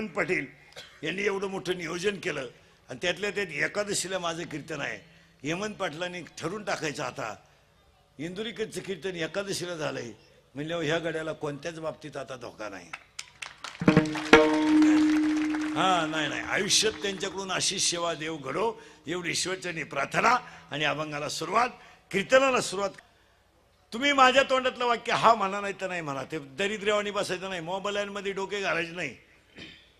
हेमंत पाटील यांनी एवढं मोठं नियोजन केलं आणि त्यातल्या त्यात एकादशीला माझं कीर्तन आहे. हेमंत पाटलांनी ठरवून टाकायचं आता इंदुरीकडचं कीर्तन एकादशीला झालंय म्हणल्यावर ह्या गड्याला कोणत्याच बाबतीत आता धोका नाही. हा नाही नाही, आयुष्यात त्यांच्याकडून अशी सेवा देव घडो एवढी ईश्वरचरणी प्रार्थना. आणि अभंगाला सुरुवात, कीर्तनाला सुरुवात. तुम्ही माझ्या तोंडातलं वाक्य हा म्हणा नाही तर नाही म्हणा, ते दरिद्र्यावानी बसायचं नाही, मोबाईलमध्ये डोके घालायचे नाही.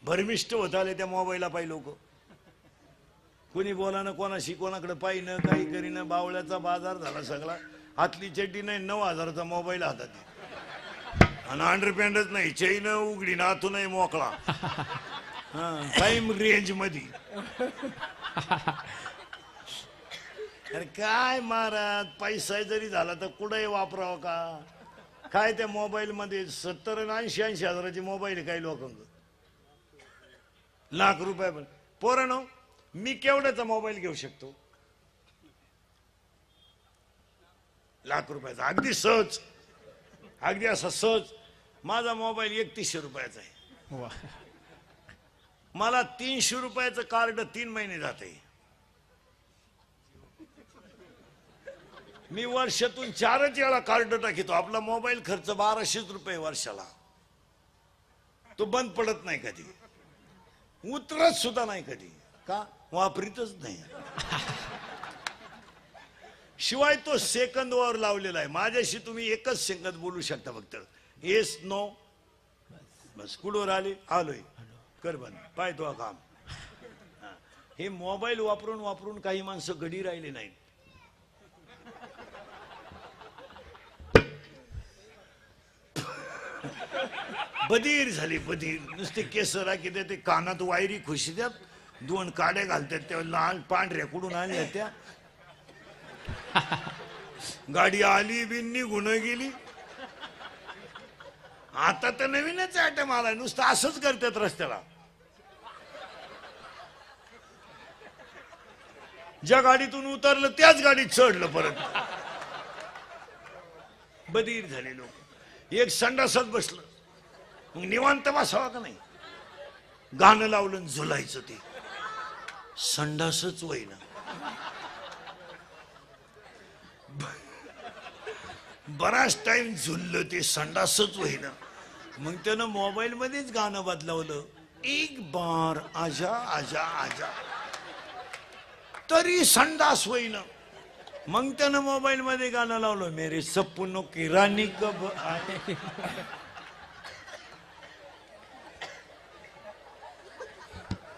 भरमिष्ट होत आले त्या मोबाईलला पाहिजे लोक. कोणी बोलानं कोणाशी कोणाकडे पाहिनं काही करीनं. बावळ्याचा बाजार झाला सगळा. हातली चड्डी नाही, 9,000चा मोबाईल हातात आणि अंडरपॅन्टच नाही, चैन उघडी ना आतू नाही मोकळा. टाइम रेंज मध्ये. अरे काय महाराज, पैसा जरी झाला तर कुठे वापरावं का काय? त्या मोबाईल मध्ये 70 आणि 80 हजाराची मोबाईल आहे काही लोकांना. लाख रुपये पण. पोरांनो, मी केवढ्याचा मोबाईल घेऊ शकतो? लाख रुपयाचा. अगदी सहज, अगदी असा सहज. माझा मोबाईल 3100 रुपयाचा आहे. मला 300 रुपयाचं कार्ड 3 महिने जाते. मी वर्षातून 4च वेळा कार्ड टाकीतो. आपला मोबाईल खर्च 1200 रुपये वर्षाला. तो बंद पडत नाही कधी, उतरत सुद्धा नाही कधी. का? वापरीतच नाही. शिवाय तो सेकंदवर लावलेला आहे. माझ्याशी तुम्ही एकच सेकंद बोलू शकता फक्त. येस नो बस. कुठवर आले? आलोय. कर बंद. पाय तो काम. हे मोबाईल वापरून वापरून काही माणसं घडी राहिले नाहीत. बधीर झाली बधीर. नुसते केस राखी ते कानात वायरी खुशी द्यात, 2 काड्या घालतात त्या लाल पांढऱ्या कुठून आणल्या त्या. गाडी आली बी निघून गेली. आता तर नवीनच आयटम आलाय, नुसतं असंच करतात रस्त्याला. ज्या गाडीतून उतरलं त्याच गाडीत चढलं परत. बधीर झाले लोक. एक संडासात बसलं, मग निवांत बसावा का नाही? गाणं लावलं झुलायचं. ते संडासच होईना. बराच टाइम झुललं ते संडासच होईना. मग त्यानं मोबाईल मध्येच गाणं बदलावलं, एक बार आजा आजा आजा, तरी संडास होईना. मग त्यानं मोबाईल मध्ये गाणं लावलं, मेरे सपनों की रानी कब आए.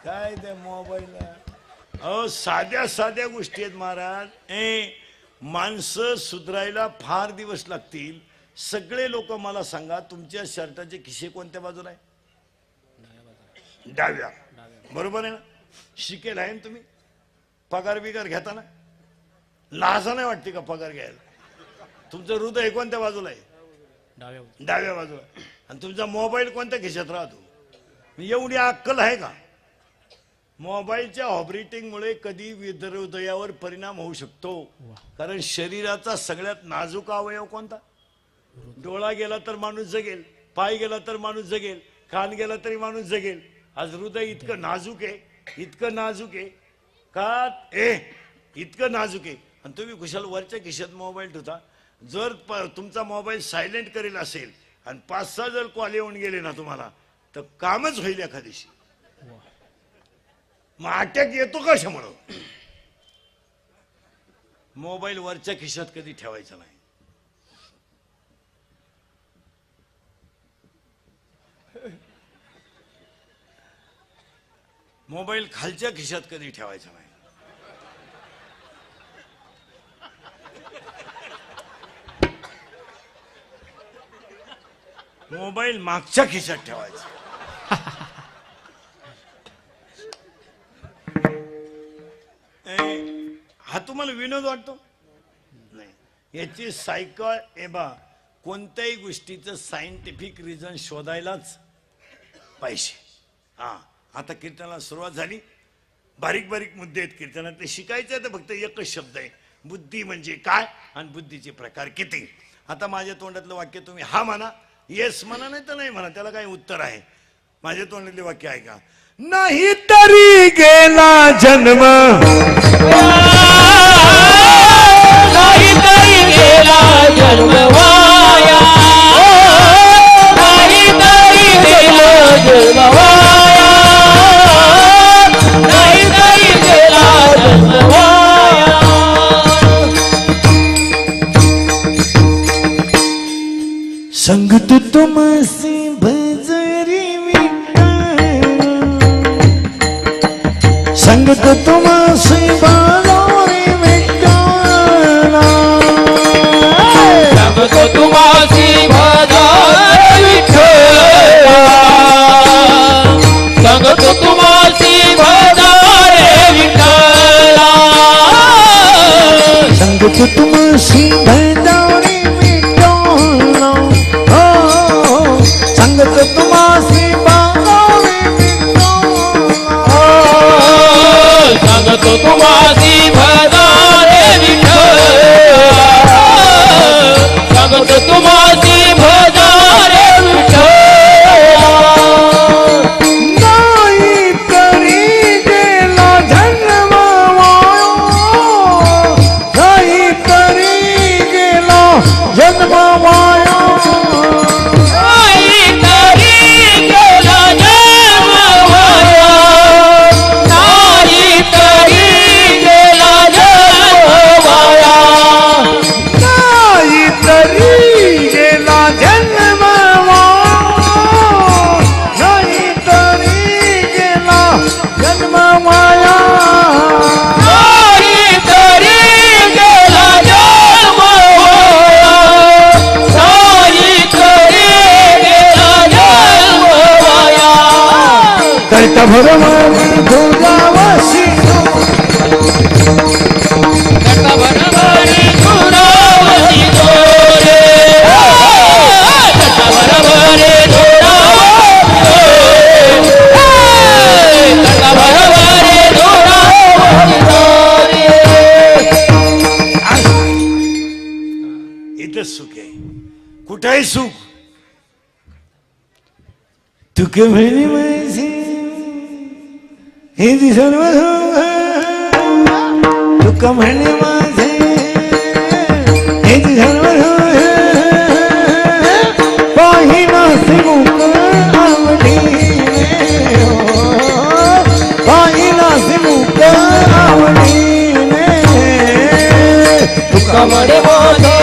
काय त्या मोबाईल. अहो साध्या साध्या गोष्टी आहेत महाराज. माणसं सुधरायला फार दिवस लागतील. सगळे लोक मला सांगा, तुमच्या शर्टाचे खिसे कोणत्या बाजूला आहे? डाव्या. बरोबर आहे ना? शिकेल आहे ना तुम्ही? पगार बिगार घेता ना? लाजा नाही वाटते का पगार घ्यायला? तुमचं हृदय कोणत्या बाजूला आहे? डाव्या बाजूला. आणि तुमचा मोबाईल कोणत्या खिशात राहतो? एवढी अक्कल आहे का? मोबाईलच्या ऑपरेटिंगमुळे कधी हृदयावर परिणाम होऊ शकतो. कारण शरीराचा सगळ्यात नाजूक अवयव कोणता? डोळा गेला तर माणूस जगेल, पाय गेला तर माणूस जगेल, कान गेला तरी माणूस जगेल. आज हृदय इतकं नाजूक आहे, इतकं नाजूक आहे का इतकं नाजूक आहे. आणि तुम्ही कुशाल वरच्या खिशात मोबाईल ठेवता. जर तुमचा मोबाईल सायलेंट करेल असेल आणि 5-6 जर कॉल येऊन गेले ना तुम्हाला, तर कामच होईल एखाद्याशी. मग अटॅक येतो कशामुळं? मोबाईल वरच्या खिशात कधी ठेवायचा नाही. मोबाईल खालच्या खिशात कधी ठेवायचा नाही. मोबाईल मागच्या खिशात ठेवायचा. हा तुम्हाला विनोद वाटतो? नाही. याची सायकल कोणत्याही गोष्टीचं सायंटिफिक रिझन शोधायलाच पाहिजे. आता कीर्तनाला सुरुवात झाली. बारीक बारीक मुद्दे आहेत कीर्तनात. ते शिकायचे तर फक्त एकच शब्द आहे, बुद्धी म्हणजे काय आणि बुद्धीचे प्रकार किती. आता माझ्या तोंडातलं वाक्य तुम्ही हा म्हणा, येस म्हणा, नाही तर नाही म्हणा, त्याला काही उत्तर आहे. माझ्या तोंडातले वाक्य ऐका. नाही तरी गेला जन्म, नाही तरी गेला जन्म वाया, नाही तरी गेला जन्म वाया, नाही तरी गेला जन्म वाया. संगत तुमसी भजरी संगत तुमसी बालोरी विठ्ठला, संगत तुमासी भजरी विठ्ठला, संगत तुमासी भजरी विठ्ठला, संगत तुमसी भजरी विठ्ठला, हो संगत तुमसी बालोरी विठ्ठला, संगत तुमासी भजरी विठ्ठला, संगत तुमासी भजरी विठ्ठला. नाही तरी गेला जन्म वाया, नाही तरी गेला जन्म वाया, नाही तरी गेला जन्म वाया, नाही तरी गेला जन्म वाया, नाही तरी गेला जन्म वाया, नाही तरी गेला जन्म वाया, नाही तरी गेला जन्म वाया, नाही तरी गेला जन्म वाया. करता भरमानी तुझ्यावशी करता भरभरी धुरावती दोरे, करता भरभरी धुरावती दोरे, करता भरभरी धुरावती दोरे. इथंच सुख आहे, कुठेही सुख. तुके म्हणे माझे हे सर्व तुका म्हणे माझे हे सर्व पाहिना सिमुक आवडीने, पाहिना सिमुक आवडीने, तुका कमळे माझे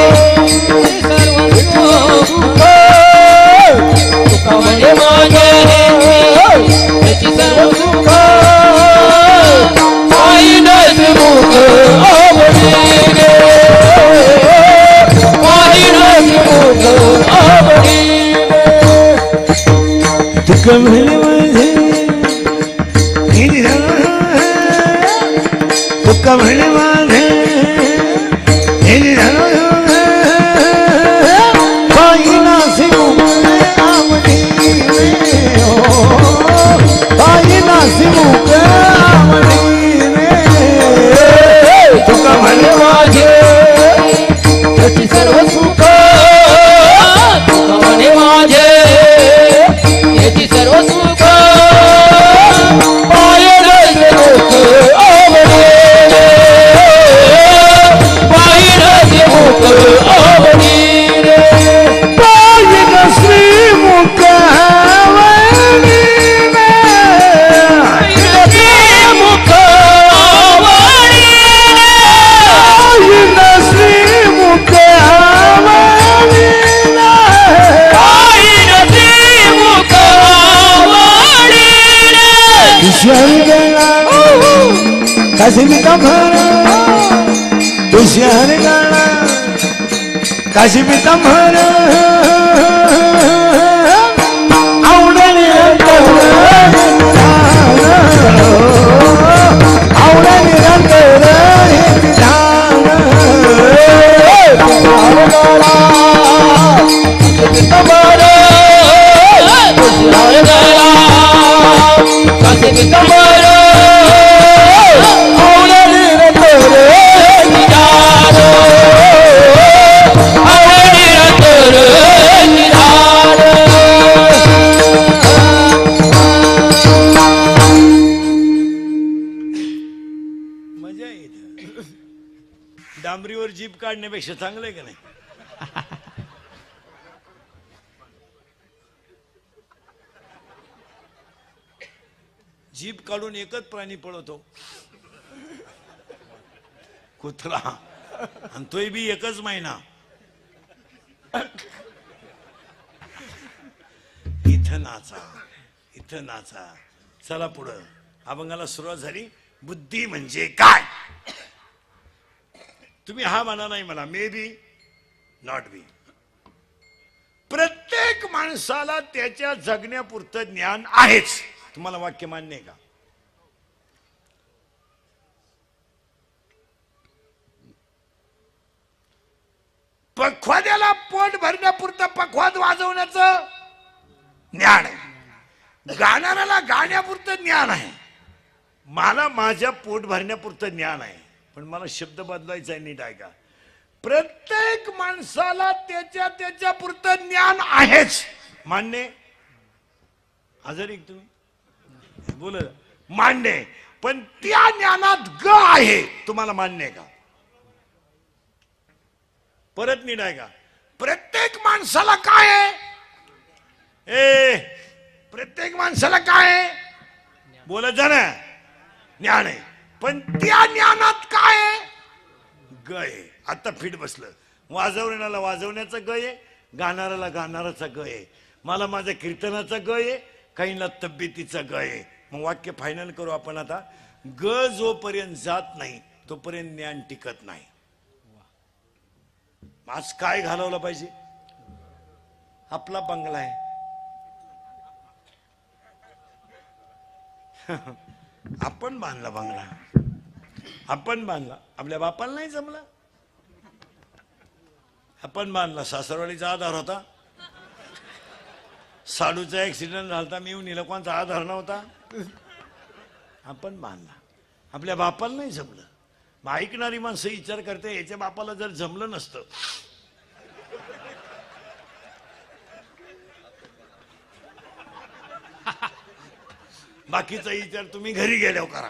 सर्व सुख, कमळे माझे त्याची सर्व सुख, पाहिनच मुख आवडीने, पाहिनच मुख आवडीने. तुका म्हणे माझे हे तुका म्हणे माझे हे पाहिना सिमुक आवडीने, पाहिना सिमुक आवडीने, तुका म्हणे माझे त्याची सर्व सुख, कमळे माझे याची सर्व सुख, पाहिनच मुख आवडीने, पाहिनच मुख आवडीने. पाहिना श्रीमुख आवडीने, मुख आवडीने, पाहिना श्रीमुख आवडीने, पाहिनच मुख आवडीने. दुश्मन गळा काशी कमर, दुश्मन गळा काशी कमर, आवडले आवडले रंग कमर, दुसरा गळा कासे कमर, आवडली रंगोर निजारो, आवडली रंगोर निजारो. डांबरीवर जीप काढण्यापेक्षा चांगलं आहे का नाही? जीप काढून एकच प्राणी पळवतो, कुत्रा, आणि तोही बी एकच महिना. इथं नाचा, इथं नाचा. चला पुढं. अभंगाला सुरुवात झाली. बुद्धी म्हणजे काय? तुम्ही हा म्हणा नाही म्हणा, मे बी नॉट बी. प्रत्येक माणसाला त्याच्या जगण्यापुरतं ज्ञान आहेच. तुम्हाला वाक्य मान्य आहे का? पखवाद्याला पोट भरण्यापुरतं पखवाद वाजवण्याचं ज्ञान आहे, गाणाऱ्याला गाण्यापुरतं ज्ञान आहे. मला माझ्या पोट भरण्यापुरतं ज्ञान आहे, पण मला शब्द बदलायचा आहे. नीट ऐका. प्रत्येक माणसाला त्याच्या पुरतं ज्ञान आहेच. मान्य? आजारी तुम्ही बोल. मान्य. पण त्या ज्ञानात ग आहे. तुम्हाला मान्य आहे का? परत नीट आहे का? प्रत्येक माणसाला काय आहे? प्रत्येक माणसाला काय आहे? बोलत जा ना. ज्ञान आहे. पण त्या ज्ञानात काय आहे? ग आहे. आता फिट बसलं. वाजवण्याला वाजवण्याचा ग आहे, गाणाऱ्याला गाणाराचा ग आहे. मला माझ्या कीर्तनाचा ग आहे, काहींना तब्येतीचा ग आहे. मग वाक्य फायनल करू आपण आता. ग जोपर्यंत जात नाही तोपर्यंत ज्ञान टिकत नाही. आज काय घालवलं पाहिजे? आपला बंगला आहे. आपण बांधला बंगला, आपण बांधला. आपल्या बापाला नाही जमला. आपण बांधला. सासरवाडीचा आधार होता. साडूचा ऍक्सिडेंट झाला, मी येऊन कोणचा आधार नव्हता. आपण बांधला. आपल्या बापाला नाही जमलं. मग ऐकणारी माणसं विचार करते, याच्या बापाला जर जमलं नसतं, बाकीचा विचार तुम्ही घरी गेल्यावर करा.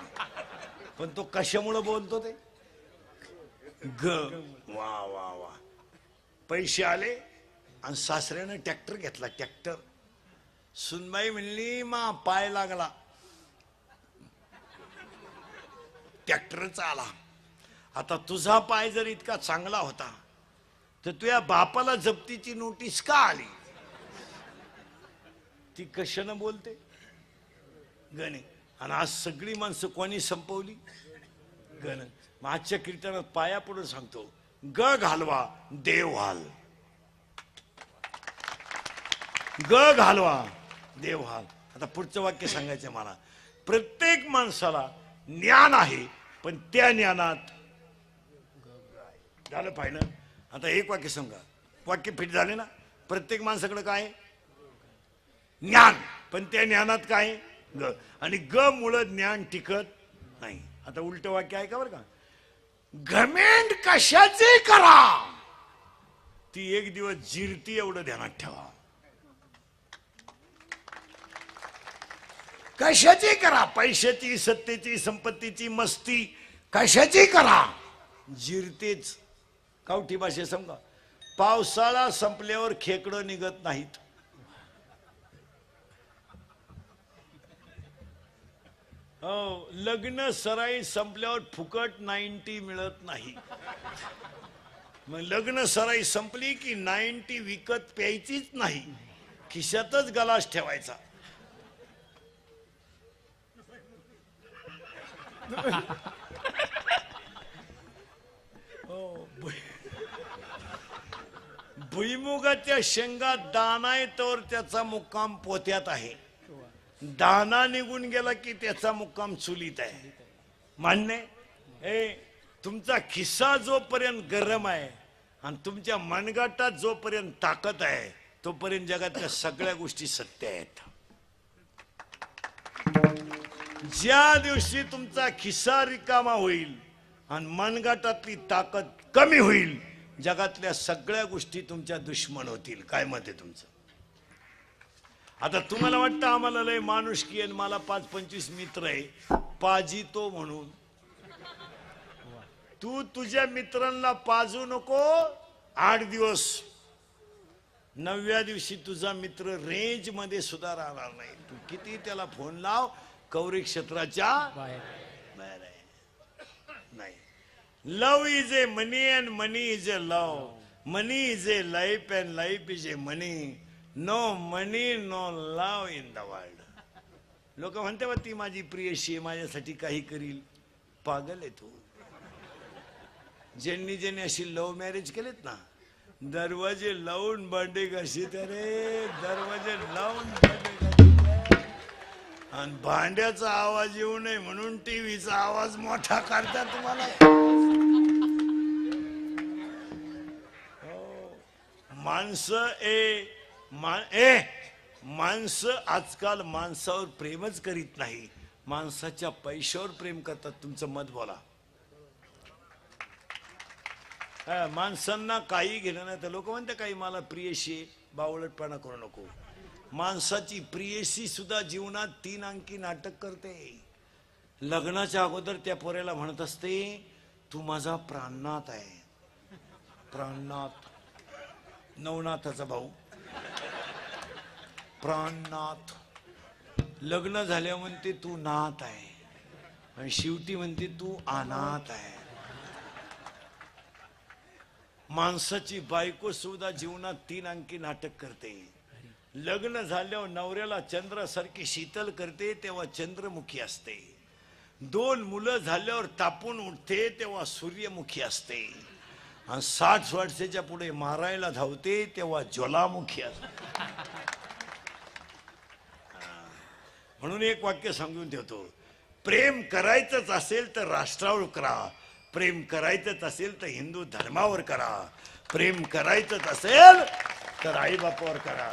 पण तो कशामुळे बोलतो ते ग. वा वा वा. पैसे आले आणि सासऱ्यानं ट्रॅक्टर घेतला. ट्रॅक्टर. सुनबाई म्हणली मा पाय लागला. ट्रॅक्टरचा आला. आता तुझा पाय जर इतका चांगला होता तर तुझ्या बापाला जप्तीची नोटीस का आली? ती कशानं बोलते? गणे. आणि आज सगळी माणसं कोणी संपवली? गण. आजच्या कीर्तनात पाया पुढे सांगतो, ग घालवा देव व्हाल. ग घालवा देव व्हाल. आता पुढचं वाक्य सांगायचं मला. प्रत्येक माणसाला ज्ञान आहे, पण त्या ज्ञानात झालं फायनल. आता एक वाक्य सांगा. वाक्य फिट झाले ना? प्रत्येक माणसाकडे काय आहे? ज्ञान. पण त्या ज्ञानात काय? ग. आणि ग मुळे ज्ञान टिकत नाही. आता उलट वाक्य आहे का बरं का? घमेंड कशाचे करा ती एक दिवस जिरती, एवढं ध्यानात ठेवा. कशाची करा? पैशाची, सत्तेची, संपत्तीची, मस्ती कशाची करा, जिरतेच. गावठी भाषे समजा. पावसाळा संपल्यावर खेकडं निघत नाहीत. हो. लग्न सराई संपल्यावर फुकट 90 मिळत नाही. मग लग्न सराई संपली की 90 विकत प्यायचीच नाही, खिशातच गलास ठेवायचा. भुईमुगाच्या शेंगा दाना आहे तर त्याचा मुक्काम पोत्यात आहे. दाना निघून गेला की त्याचा मुक्काम चुलीत आहे. मान्य? तुमचा खिस्सा जोपर्यंत गरम आहे आणि तुमच्या मनगटात जोपर्यंत ताकद आहे तोपर्यंत जगातल्या सगळ्या गोष्टी सत्य आहेत. ज्या दिवशी तुमचा खिस्सा रिकामा होईल आणि मनगटातली ताकद कमी होईल, जगातल्या सगळ्या गोष्टी तुमच्या दुश्मन होतील. काय मत आहे तुमचं? आता तुम्हाला वाटतं आम्हाला लय माणुसकी आहे, मला 5-25 मित्र आहे, पाजितो म्हणून. तू तुझ्या मित्रांना पाजू नको 8 दिवस. 9व्या दिवशी तुझा मित्र रेंज मध्ये सुद्धा राहणार नाही. तू किती त्याला फोन लाव, कौरिक क्षेत्राच्या बाहेर आहे. नाही. Love is a money and money is a love. Money is a life and life is a money. No money no love in the world. लोक म्हणते बा ती माझी प्रियशी आहे, माझ्यासाठी काही करील. पागल आहे तू. ज्यांनी ज्यांनी अशी लव्ह मॅरेज केलेत ना, दरवाजे लावून भांडे घाशीत. अरे दरवाजे लावून भांडे घाशीत. आणि भांड्याचा आवाज येऊ नये म्हणून टीव्हीचा आवाज मोठा करतात तुम्हाला. माणसं आजकाल माणसावर प्रेमच करीत नाही, माणसाच्या पैशावर प्रेम करतात. तुमचं मत बोला. माणसांना काही घेणं नाही. तर लोक म्हणते काही मला प्रियशी, बावळटपणा करू नको. माणसाची प्रियशी सुद्धा जीवनात 3 अंकी नाटक करते. लग्नाच्या अगोदर त्या पोऱ्याला म्हणत असते, तू माझा प्राणनाथ आहे. प्राणनाथ, नवनाथाचा भाऊ. प्राणनाथ. लग्न झाल्यावर म्हणते तू नाथ आहे, आणि शेवटी म्हणते तू अनाथ आहे. माणसाची बायको सुद्धा जीवनात 3 अंकी नाटक करते. लग्न झाल्यावर नवऱ्याला चंद्रासारखी शीतल करते तेव्हा चंद्रमुखी असते. 2 मुलं झाल्यावर तापून उठते तेव्हा सूर्यमुखी असते. आणि 60 वर्षाच्या पुढे मारायला धावते तेव्हा ज्वालामुखी असते. म्हणून एक वाक्य सांगून ठेवतो, प्रेम करायचंच असेल तर राष्ट्रावर करा. प्रेम करायचंच असेल तर हिंदू धर्मावर करा. प्रेम करायचंच असेल तर आई बापावर करा.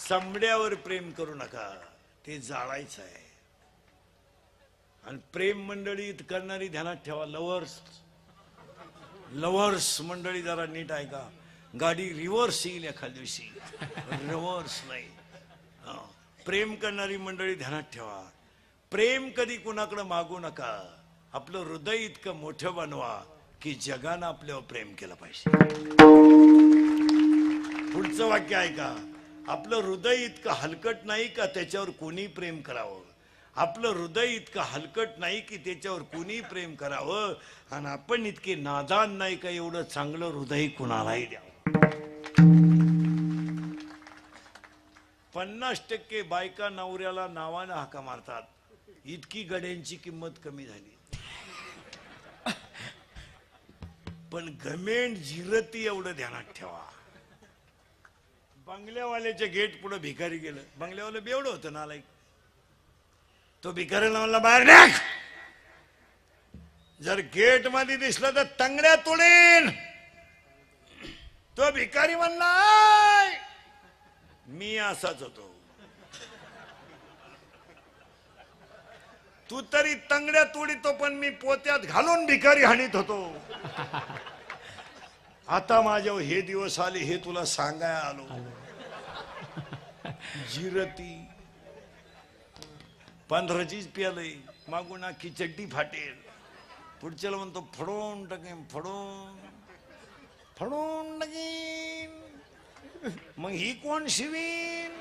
समड्यावर प्रेम करू नका, ते जाळायचं आहे. आणि प्रेम मंडळी करणारी ध्यानात ठेवा. लवर्स मंडळी जरा नीट ऐका. गाडी रिव्हर्स येईल एखाद्या दिवशी, रिव्हर्स नाही. प्रेम करणारी मंडळी ध्यानात ठेवा. प्रेम कधी कुणाकडे मागू नका. आपलं हृदय इतकं मोठं बनवा की जगानं आपल्यावर प्रेम केलं पाहिजे. पुढचं वाक्य ऐका. आपलं हृदय इतकं हलकट नाही का त्याच्यावर कोणी प्रेम करावं. आपलं हृदय इतकं हलकट नाही की त्याच्यावर कोणी प्रेम करावं. आणि आपण इतके नादान नाही का एवढं चांगलं हृदय कुणालाही द्यावं. 50% बायका नवऱ्याला नावानं हाका मारतात. इतकी गड्यांची किंमत कमी झाली. पण घमेंड जिरती एवढं ध्यानात ठेवा. बंगल्यावाल्याच्या गेट पुढे भिकारी गेलं. बंगल्यावाला बेवडं होतं नालायक. तो भिकारीला म्हणला बाहेर निघ. जर गेट मध्ये दिसलं तर तंगड्या तोडीन. तो भिकारी म्हणला मी असाच होतो. तू तरी तंगड्या तोडीतो पण मी पोत्यात घालून भिकारी हाणीत होतो. आता माझ्यावर हे दिवस आले हे तुला सांगाय आलो. जिरती 15चीच प्यालय. मागून आखी चड्डी फाटेल. पुढच्याला म्हणतो फडून टाकेन, फडून टाकेन. मग ही कोण शिवीन.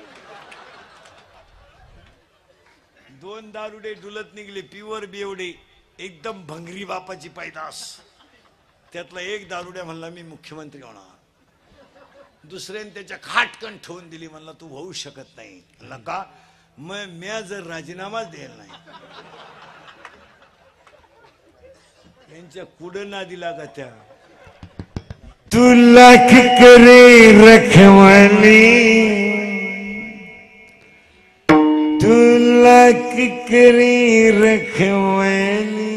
2 दारुडे डुलत निघले. प्युअर बेवडे, एकदम भंगरी बापाची पैदास. त्यातला एक दारुड्या म्हणला मी मुख्यमंत्री होणार. दुसऱ्याने त्याच्या खाटकन ठेवून दिली. म्हणला तू होऊ शकत नाही. म्हणला का. मग म्या जर राजीनामाच द्यायला नाही. यांच्या कुठं ना दिला का त्या. तू लाख करे रखवाली, तू लाख करे रखवाली.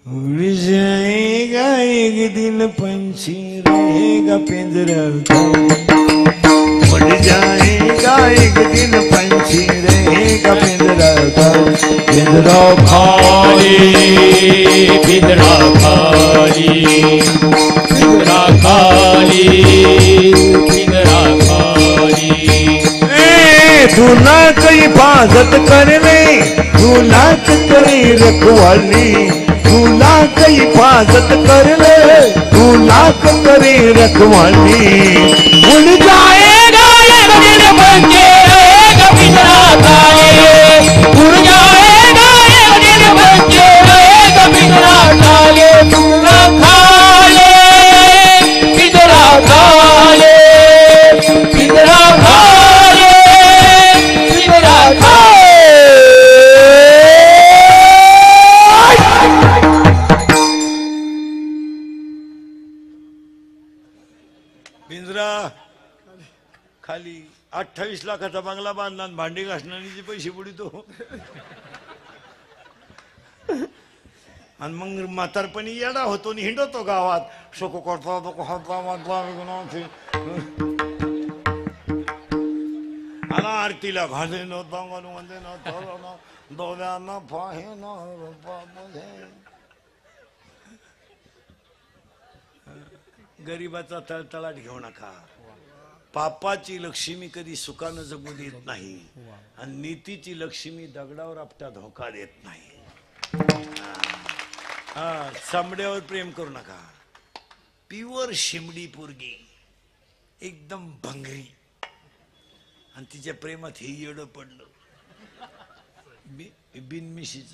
उड़ जाएगा एक दिन पंछी रहेगा पिंजरा. उड़ जाएगा एक दिन पंछी रहेगा पिंजरा. पिंजरा खाली, पिंजरा खाली, पिंजरा खाली, पिंजरा खाली. तू ना कोई हिफाजत करने, तू लाख करे रखवाली. तू हिफाजत कर ले तू लाख करी रखवाली उड़ जाएगा एक दिन बच्चे एक पिंजरा डाले उड़ जाएगा एक दिन बच्चे एक पिंजरा डाले पिंजरा खा ले पिंजरा खा ले पिंजरा खा ले पिंजरा खा पिंजरा खाली 28 लाखाचा बंगला बांधला आणि भांडी घासणारीचे पैसे बुडितो आणि मग म्हातारपणी येडा होतो आणि हिंडतो गावात शोको करता आला आरतीला घाले न दांगण मध्ये न तोरण दोव्यानं फाहे न रूपामध्ये गरीबाचा तळतळाट घेऊ नका पापाची लक्ष्मी कधी सुखानं जगू देत नाही आणि नीतीची लक्ष्मी दगडावर आपटा धोका देत नाही हा चामड्यावर प्रेम करू नका प्युअर शिमडी पोरगी एकदम भंगरी आणि तिच्या प्रेमात हे येडं पडलं बिनमिशीच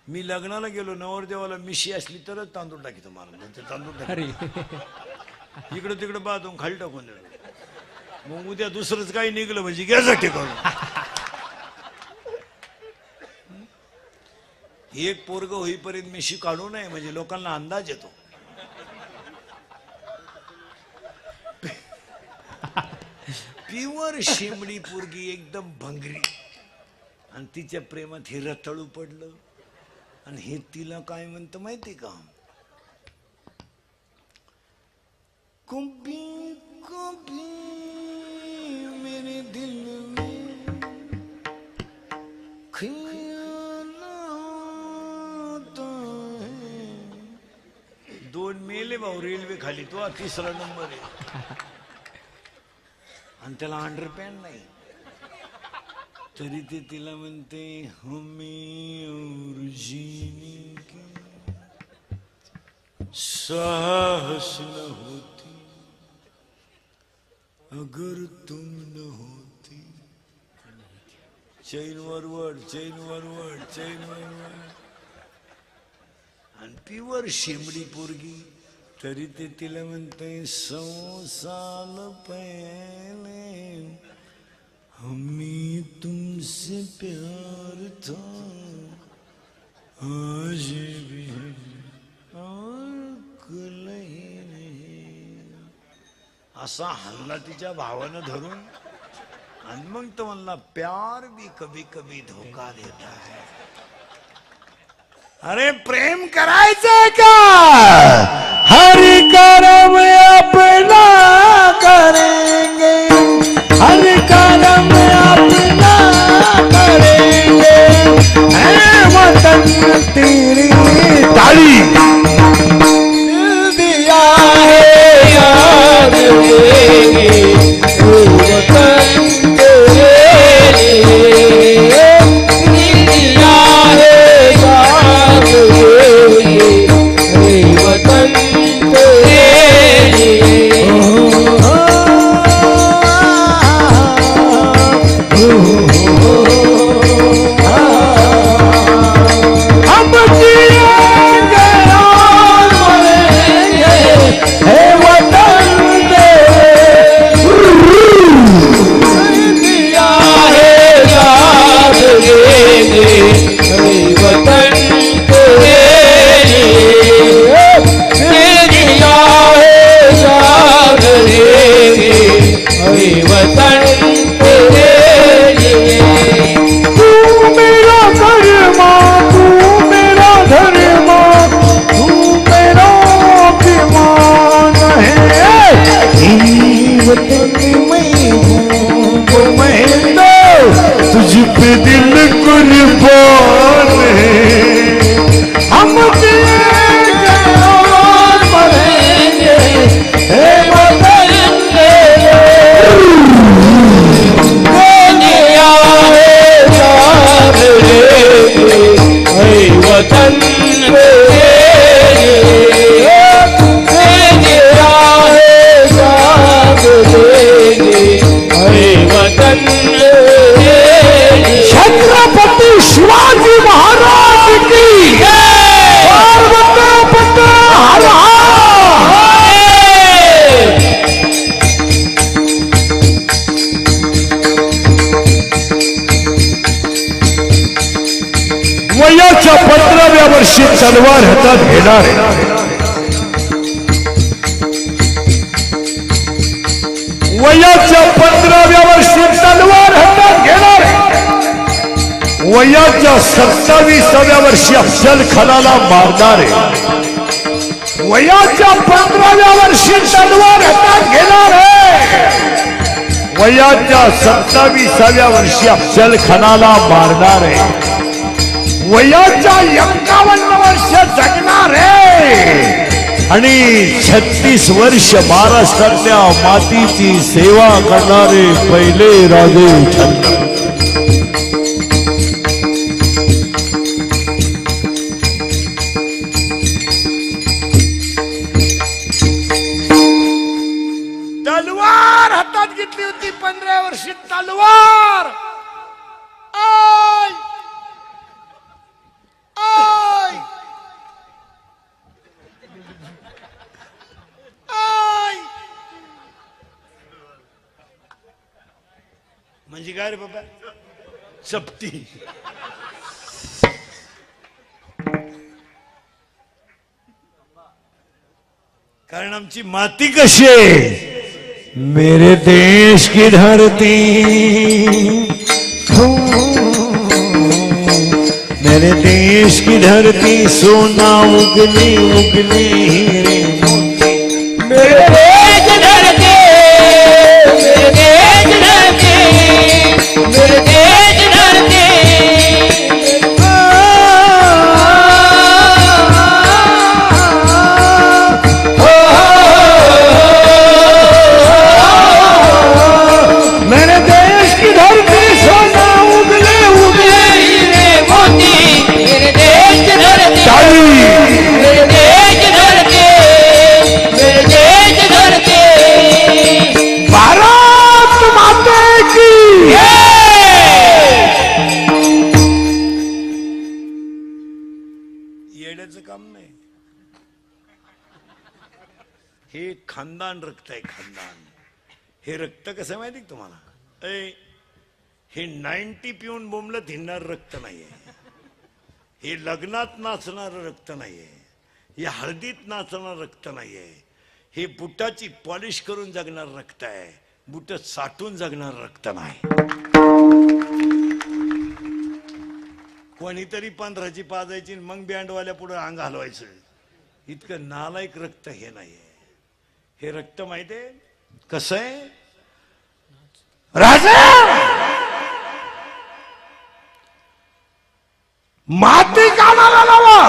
मी लग्नाला गेलो नवरदेवाला मिशी असली तरच तांदूळ टाकी मला तांदूळ टाकी इकडं तिकडं बाथून खाली टाकून दिलं मग उद्या दुसरंच काही निघलं म्हणजे घ्यासाठी करून एक पोरग होईपर्यंत मिशी काढू नये म्हणजे लोकांना अंदाज येतो प्युअर शिमडी पोरगी एकदम भंगरी आणि तिच्या प्रेमात हे रताळू पडलं आणि हे तिला काय म्हणतं माहिती का कभी कभी मेरे दिल में ख्याल आता है 2 मेले भाऊ रेल्वे खाली तो हा 3रा नंबर आहे आणि त्याला अंडरपॅन्ट नाही तरी ते तिला म्हणते हमें और जीने की साहस न होती अगर तुम न होती चैन वरवड चैन वरवड चैन वरवड आणि प्युअर शिमडी पोरगी तरी ते तिला म्हणते 100 साल पहले हमें तुमसे प्यार था आज भी है और कल ही नहीं असा हल्ला तिच्या भावानं धरून आणि मग तो म्हणला प्यार भी कभी कभी धोखा देता है अरे प्रेम करायचं का हर कर्म अपना करेंगे हर कर्म अपना करेंगे है वतन तेरी ताली दिल दिया है याद देंगे वतन तेरे लिए दिल दिया है याद देंगे वतन तेरे लिए हम जिएंगे और मरेंगे हे वतन दिया है याद देंगे वतन तेरे लिए दिया है याद देंगे वतन तेरे लिए तू मेरा कर्मा तू मेरा धर्मा तू मेरा अभिमान है वतन में हूँ वो महेंद्र तुझ पे दिल कुर्बान है हम जिएंगे और मरेंगे हे वतन दिया है याद देंगे वतन तेरे तलवार हातात घेणार वयाच्या 15व्या वर्षी तलवार हातात घेणार वयाच्या 27व्या वर्षी अफजल खानाला मारणार वयाच्या 15व्या वर्षी तलवार हातात घेणार वयाच्या 27व्या वर्षी अफजल खानाला मारणार वयाच्या 51 वर्ष जगणार आणि 36 वर्ष महाराष्ट्रातल्या मातीची सेवा करणारे पहिले राजे छत्रपती तलवार हातात घेतली होती 15 वर्षी तलवार आय आय आय म्हणजे काय रे बाबा चपटी कारण आमची माती कशी आहे मेरे देश की धरती मेरे देश की धरती सोना उगली उगली हीरे मोती मेरे देश धरती मेरे देश धरती मेरे देश धरती मेरे देश की धरती सोना उगले उगले हीरे मोती मेरे देश धरती ताली मेरे देश धरती मेरे देश धरती भारत माते की येड्याचं काम नाही हे खानदान रक्त आहे खानदान हे रक्त कसं आहे माहिती तुम्हाला हे 90 पिऊन बोंबलत हिंडणार रक्त नाहीये हे लग्नात नाचणार रक्त नाहीये हे हळदीत नाचणार रक्त नाहीये हे बुटाची पॉलिश करून जगणार रक्त आहे बुट साठून जगणार रक्त नाही कोणीतरी 15ची पाजायची मग बँडवाल्या पुढे अंग हलवायचं इतकं नालायक रक्त हे नाहीये हे रक्त माहितीये कसं आहे राजा माती कानाला लावा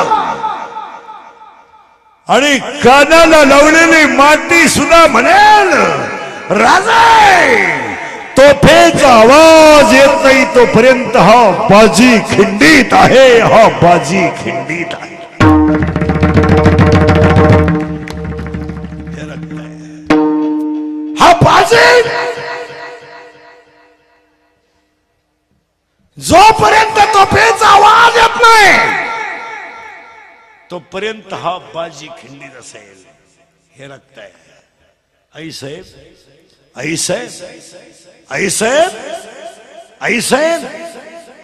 आणि कानाला लावलेली माती सुद्धा म्हणेल राजा तोफेचा आवाज येत नाही तोपर्यंत हा बाजी खिंडीत आहे हा बाजी खिंडीत आहे हे रक्त आहे हा बाजी जोपर्यंत तोफेचा आवाज येत नाही तोपर्यंत हा बाजी खिंडीत असेल हे रक्त आहे आई साहेब आई साहेब आई साहेब आई साहेब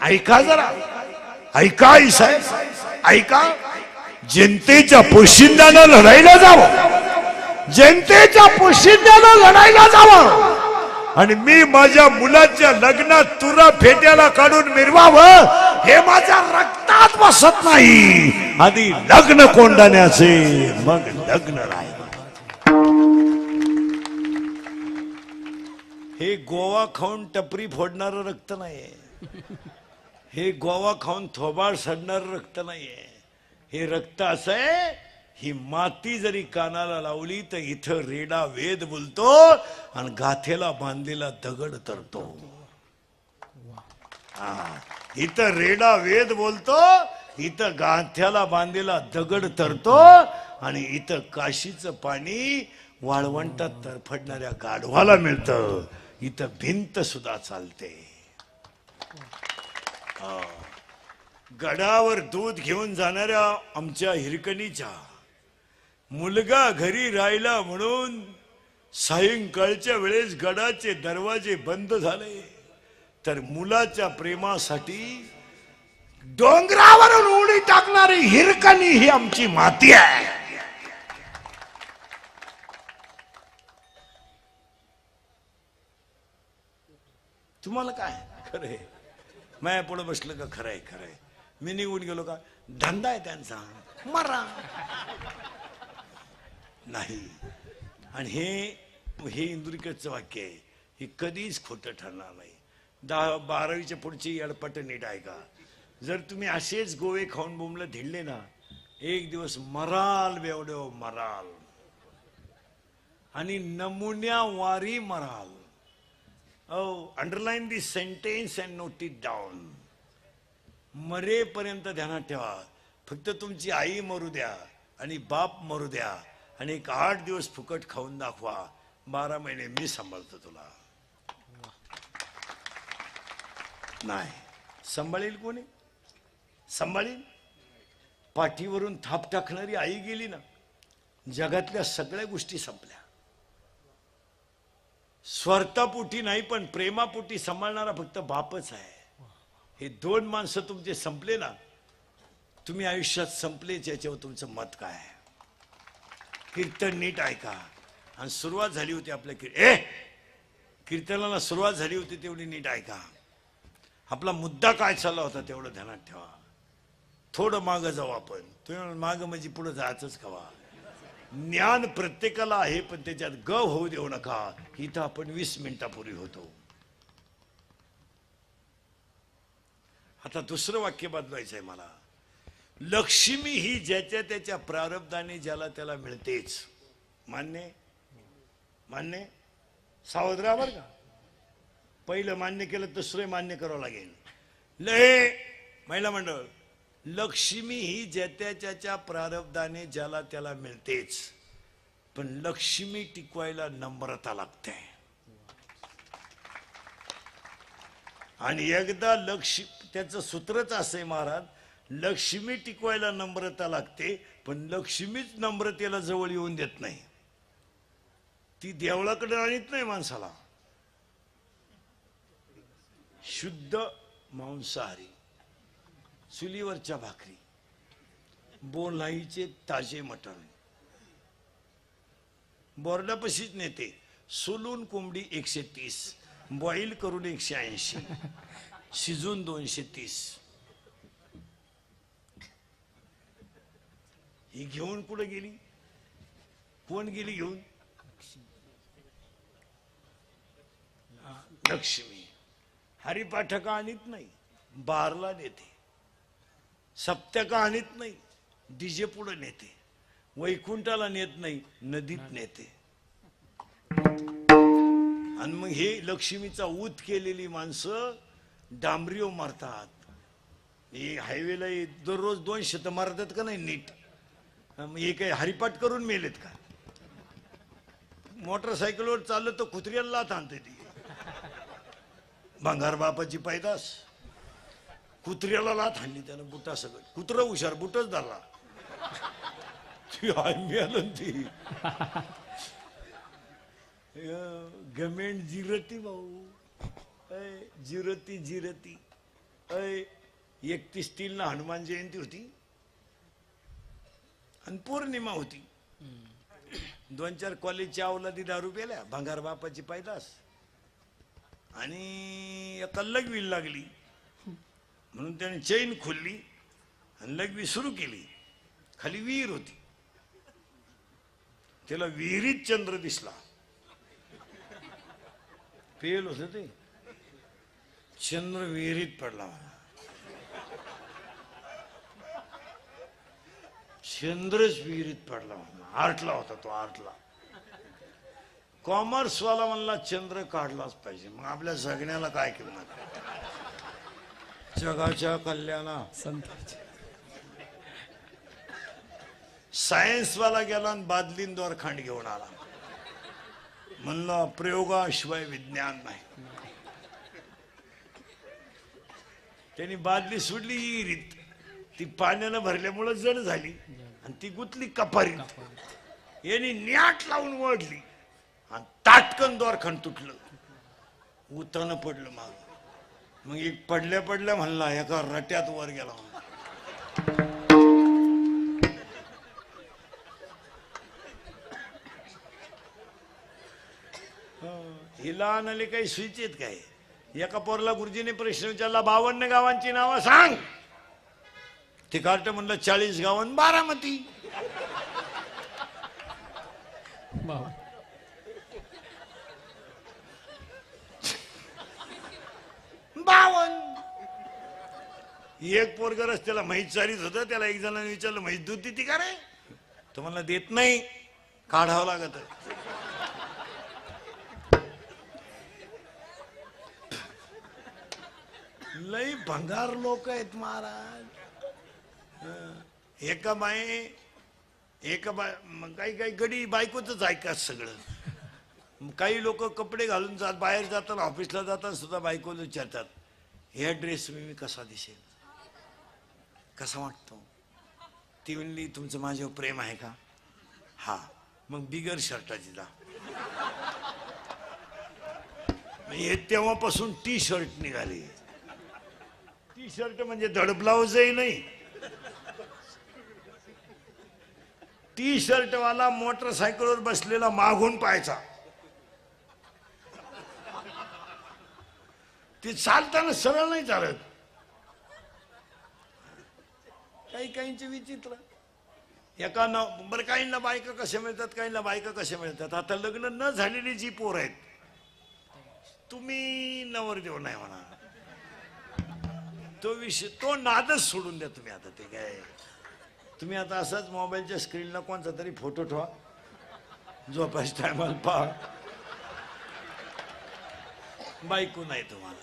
ऐका जरा ऐका आई साहेब ऐका जनतेच्या पोशिंद्यानं लढायला जावं जनतेच्या पोशिंद्यानं लढायला जावं आणि मी माझ्या मुलाच्या लग्नात तुरा फेट्याला काढून मिरवावं हे माझ्या रक्तात बसत नाही आधी लग्न कोंडाण्याचे मग लग्न राहील हे गोवा खाऊन टपरी फोडणारं रक्त नाहीये हे गोवा खाऊन थोबाड सडणारं रक्त नाहीये हे रक्त असं आहे ही माती जरी कानाला लावली तर इथं रेडा वेद बोलतो आणि गाथेला बांधलेला दगड तरतो इथं रेडा वेद बोलतो इथं गाथ्याला बांधलेला दगड तरतो आणि इथं काशीचं पाणी वाळवंटात तरफडणाऱ्या गाढवाला मिळतं इथं भिंत सुद्धा चालते गडावर दूध घेऊन जाणाऱ्या आमच्या हिरकणीच्या मुलगा घरी राहिला म्हणून सायंकाळच्या वेळेस गडाचे दरवाजे बंद झाले तर मुलाच्या प्रेमासाठी डोंगरावरून उडी टाकणारी हिरकणी ही आमची माती आहे. तुम्हाला काय खरंय, माया पुढे बसलं का खरंय खरंय, मी निघून गेलो का धंदा आहे त्यांचा, मरा नाही. आणि हे इंदुरीकरचं वाक्य आहे, हे कधीच खोटं ठरणार नाही. 10-12वीच्या पुढची अडपट नीट ऐका. जर तुम्ही असेच गोवे खाऊन बोंबलं धिडले ना, एक दिवस मराल बेवडेव मराल, आणि नमुन्या वारी moral. Underline this sentence and note it down. मरेपर्यंत ध्यानात ठेवा, फक्त तुमची आई मरू द्या आणि बाप मरू द्या आणि एक 8 दिवस फुकट खाऊन दाखवा, 12 महिने मी सांभाळतो तुला. नाही सांभाळेल कोणी? सांभाळील? पाठीवरून थाप टाकणारी आई गेली ना, जगातल्या सगळ्या गोष्टी संपल्या. स्वार्थापोटी नाही पण प्रेमापोटी सांभाळणारा फक्त बापच आहे. हे 2 माणसं तुमचे संपले ना, तुम्ही आयुष्यात संपलेच. याच्यावर तुमचं मत काय आहे? कीर्तन नीट ऐका. आणि सुरुवात झाली होती आपल्या कीर्तनाला सुरुवात झाली होती तेवढी नीट ऐका. आपला मुद्दा काय चालला होता तेवढं ध्यानात ठेवा. थोडं मागं जाऊ आपण. तुम्ही मागं म्हणजे पुढे जायचंच कवा. ज्ञान प्रत्येकाला आहे पण त्याच्यात गव होऊ देऊ नका. इथं आपण 20 मिनिटापूर्वी होतो. आता दुसरं वाक्य बदलायचं आहे मला. लक्ष्मी ही ज्याच्या त्याच्या प्रारब्धाने ज्याला त्याला मिळतेच. मान्य? मान्य? सावध राहा बरं का. पहिलं मान्य केलं दुसरं मान्य करावं लागेल. महिला मंडळ, लक्ष्मी ही ज्याच्या प्रारब्धाने ज्याला त्याला मिळतेच, पण लक्ष्मी टिकवायला नम्रता लागते. आणि एकदा त्याचं सूत्रच असं आहे महाराज, लक्ष्मी टिकवायला नम्रता लागते, पण लक्ष्मीच नम्रतेला जवळ येऊन देत नाही. ती देवळाकडे आणत नाही माणसाला. शुद्ध मांसाहारी, चुलीवरच्या भाकरी, बोलाईचे ताजे मटण, बोर्डापाशीच नेते. सोलून कोंबडी 130, बॉईल करून 180, शिजून 230. ही घेऊन कुठं गेली? कोण गेली घेऊन? लक्ष्मी. हरिपाठका आणत नाही, बारला नेते. सप्त्याका आणत नाही, डीजे पुढे नेते. वैकुंठाला नेत नाही, नदीत नेते. आणि मग हे लक्ष्मीचा ऊत केलेली माणसं डांबरीव मारतात. हे हायवेला दररोज 200 मारतात का नाही नीट. हे काही हरिपाठ करून मेलेत का? मोटरसायकलवर चाललं तर कुत्र्याला लाथ आणते ती. भंगार बापाची पैदास, कुत्र्याला लाथ आणली त्यानं बुटा सगळं. कुत्र हुशार, बुटच धरला. ती आलं ती गमेंट जिरती भाऊ, जिरती. 31 ना हनुमान जयंती होती आणि पौर्णिमा होती. 2-4 कॉलेजच्या अवलादी दारू प्याल्या, भंगार बापाची पैदास. आणि एका लघवी लागली म्हणून त्याने चैन खोलली आणि लघवी सुरू केली. खाली विहीर होती. त्याला विहिरीत चंद्र दिसला. पेल होत ते. चंद्र विहिरीत पडला. चंद्रच विहिरीत पडला. आर्टला होता तो, आर्टला. कॉमर्स वाला म्हणला चंद्र काढलाच पाहिजे. मग आपल्या जगण्याला काय किंमत? जगाच्या कल्याणा. सायन्स वाला गेला आणि बादलीन दोरखांड घेऊन आला. म्हणलं प्रयोगाशिवाय विज्ञान नाही. त्यांनी बादली सोडली विहिरीत. ती पाण्यानं भरल्यामुळे जड झाली आणि ती गुतली कपारीत. यांनी न्याट लावून ओढली आणि ताटकन दोरखंड तुटलं. उतानं पडलं माग. मग एक पडल्या पडल्या म्हणला एका रट्यात वर गेला. हिला आणाले काही स्विचित काय. एका पोरला गुरुजीने प्रश्न विचारला 52 गावांची नावं सांग. ते कार्ट म्हणलं 40 गावं 12 बाबा. 52. एक पोरग रस्त्याला म्हैस चारीत होतं. त्याला एक जणांनी विचारलं म्हैस दूध देती का रे. तो म्हणला देत नाही, काढावं लागत. लई भंगार लोक आहेत महाराज. एका बाई मग काही गडी बायकोच ऐका सगळं. काही लोक कपडे घालून बाहेर जातात, ऑफिसला जातात सुद्धा बायकोला विचारतात ह्या ड्रेस मी कसा दिसेल, कसा वाटतो. ती म्हणली तुमचं माझ्यावर प्रेम आहे का. हा, मग बिगर शर्टाची जा. हे तेव्हापासून टी शर्ट निघाली. टी शर्ट म्हणजे धड ब्लाउजही नाही. टी शर्ट वाला मोटरसायकलवर बसलेला मागून पाहायचा. ते चालताना सरळ नाही चालत. काही काहींचे विचित्र. एका बरं काहींना बायका कशा मिळतात, काहींना बायका कशा मिळतात. आता लग्न न झालेली जी पोर आहेत, तुम्ही नवरदेव नाही म्हणा, तो विषय तो नादच सोडून द्या तुम्ही. आता ते काय तुम्ही आता असंच मोबाईलच्या स्क्रीनला कोणता तरी फोटो ठेवा, झोपायच्या टायमाला पहा. बायको नाही तुम्हाला.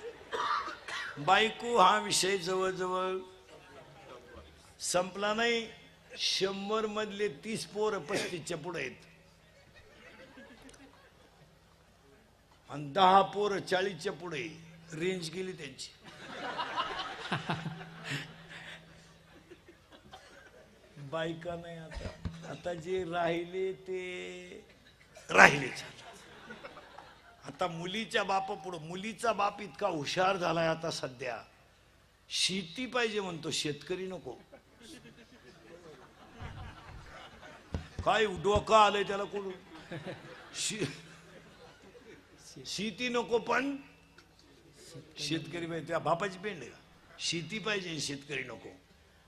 बायको हा विषय जवळजवळ संपला नाही. 100 मधले 30 पोर 35च्या पुढे आहेत आणि 10 पोर 40च्या पुढे. रेंज गेली त्यांची. बायका नाही. आता जे राहिले ते राहिलेच. आता मुलीच्या बापा पुढं. मुलीचा बाप इतका हुशार झालाय आता सध्या. शेती पाहिजे म्हणतो, शेतकरी नको. काय डोकं आलंय त्याला कोण. शेती नको पण शेतकरी पाहिजे. त्या बापाची पेंड आहे. शेती पाहिजे, शेतकरी नको.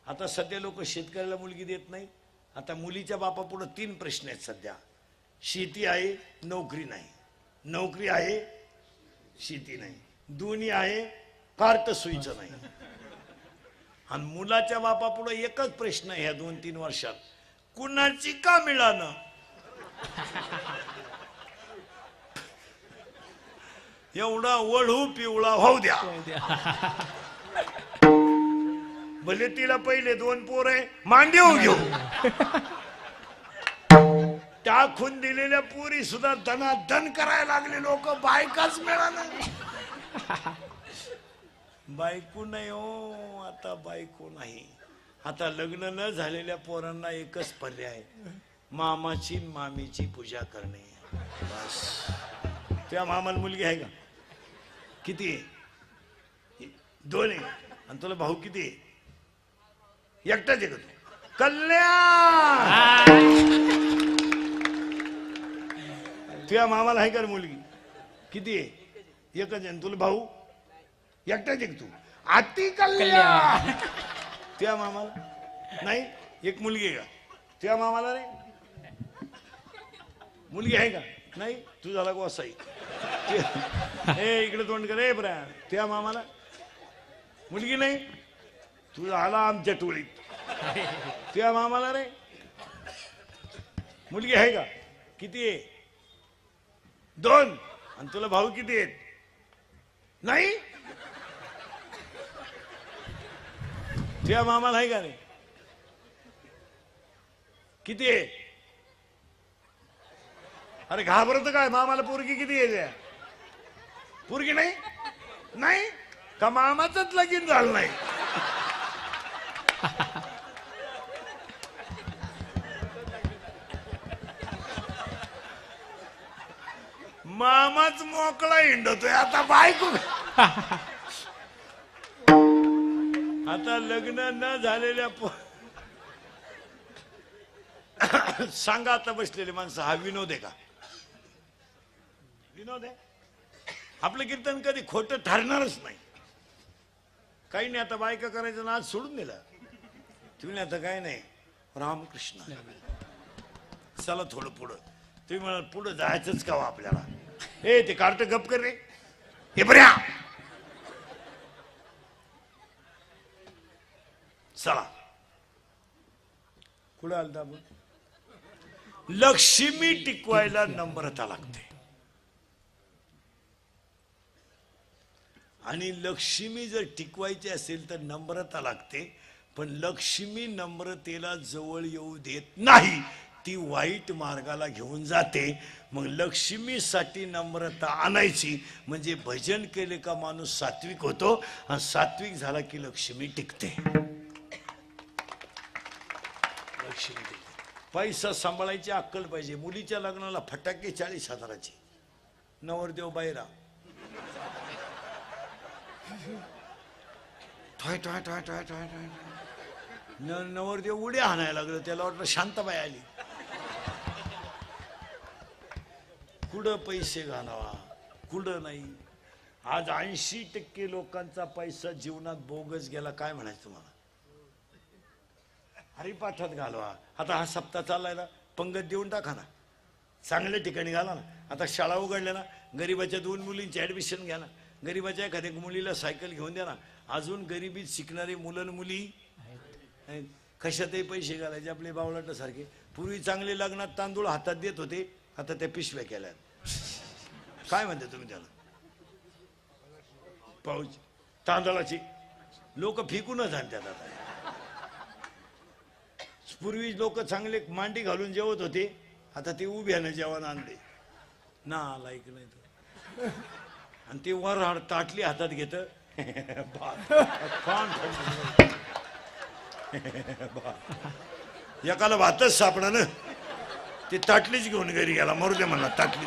आता सध्या लोक शेतकऱ्याला मुलगी देत नाही. आता मुलीच्या बापा पुढे 3 प्रश्न आहेत सध्या. शेती आहे, नोकरी नाही. नोकरी आहे, शेती नाही. दोन्ही आहे, कार्ट सोयीचं नाही. आणि मुलाच्या बापा पुढे एकच प्रश्न आहे ह्या 2-3 वर्षात, कुणाची का मिळालं. एवढा वळू पिवळा होऊ द्या. भले तिला पहिले 2 पोर आहे, मांडीव घेऊ. टाकून दिलेल्या पोरी सुद्धा धनाधन करायला लागले लोक. बायकाच मिळालं. बायको नाही हो. आता बायको नाही. आता लग्न न झालेल्या पोरांना एकच पर्याय, मामाची मामीची पूजा करणे बस. त्या मामाला मुलगी आहे का. किती आहे. 2 आहे. आणि तुला भाऊ किती आहे. एकटाच आहे का तू. कल्याण. तुझ्या मामाला आहे का मुलगी किती आहे. एकच आहे. तुला भाऊ एकटाच आहे तू. अति कल्याण. तुझ्या मामाला नाही. एक मुलगी आहे का. तुझ्या मामाला नाही मुलगी आहे का. नाही. तू झाला गोसाई. इकडे तोंड कर. बरा तुझ्या मामाला मुलगी नाही. तू झाला आमच्या टोळीत. तुझ्या मामाला रे मुलगी आहे का. किती आहे. 2. आणि तुला भाऊ किती आहेत. नाही. तुझ्या मामाला आहे का रे. किती आहे. अरे घाबरत काय. मामाला पोरगी किती आहे. पोरगी नाही. नाही का मामाचंच लगीन झालं नाही. मामाच मोकळा हिंडतोय आता. बायको आता लग्न न झालेल्या सांगा आता बसलेले माणसं हा विनोद आहे का? विनोद आहे? आपलं कीर्तन कधी खोटं ठरणारच नाही. काही नाही. आता बायका करायचं ना आज सोडून दिलं तुम्ही. आता काय नाही. रामकृष्ण चला थोडं पुढं. तुम्ही म्हणाल पुढं जायचंच का आपल्याला? ए ते कार्ट गप कर रे. हे बऱ्या चला कुठं आलता आपण? लक्ष्मी टिकवायला नम्रता लागते. आणि लक्ष्मी जर टिकवायची असेल तर नम्रता लागते. पण लक्ष्मी नम्रतेला जवळ येऊ देत नाही. ती वाईट मार्गाला घेऊन जाते. मग लक्ष्मीसाठी नम्रता आणायची म्हणजे भजन केले का माणूस सात्विक होतो. आणि सात्विक झाला की लक्ष्मी टिकते. लक्ष्मी टिकते. पैसा सांभाळायची अक्कल पाहिजे. मुलीच्या लग्नाला फटाके 40,000चे. नवरदेव बाहेरा ठोय ठोय ठोय ठोय ठोय ठोय. नवरदेव उड्या हाणायला लागलं. त्याला वाटलं शांताबाई आली. कुठं पैसे घालावा कुठं नाही. आज 80% लोकांचा पैसा जीवनात बोगस गेला. काय म्हणायचं तुम्हाला? हरिपाठात घालवा. आता हा सप्ताह चाललाय ना, पंगत देऊन टाका ना. चांगल्या ठिकाणी घाला ना. आता शाळा उघडल्या ना, गरीबाच्या 2 मुलींची ऍडमिशन घ्या ना. गरीबाच्या एखाद्या मुलीला सायकल घेऊन द्या ना. अजून गरिबीत शिकणारे मुलं मुली कशातही पैसे घालायचे आपले बावळाटासारखे. पूर्वी चांगले लग्नात तांदूळ हातात देत होते. आता त्या पिशव्या केल्या. काय म्हणते तुम्ही त्याला? पाऊच तांदळाची लोक फेकूनच आणतात. आता पूर्वी लोक चांगले मांडी घालून जेवत होते. आता ते उभ्यानं जेवण आणले ना. लाईक नाही तर. आणि ते वर ताटली हातात घेत. एकाला भातच सापडा ना. ते ताटलीच घेऊन घरी गेला. मरू दे म्हणला ताटली.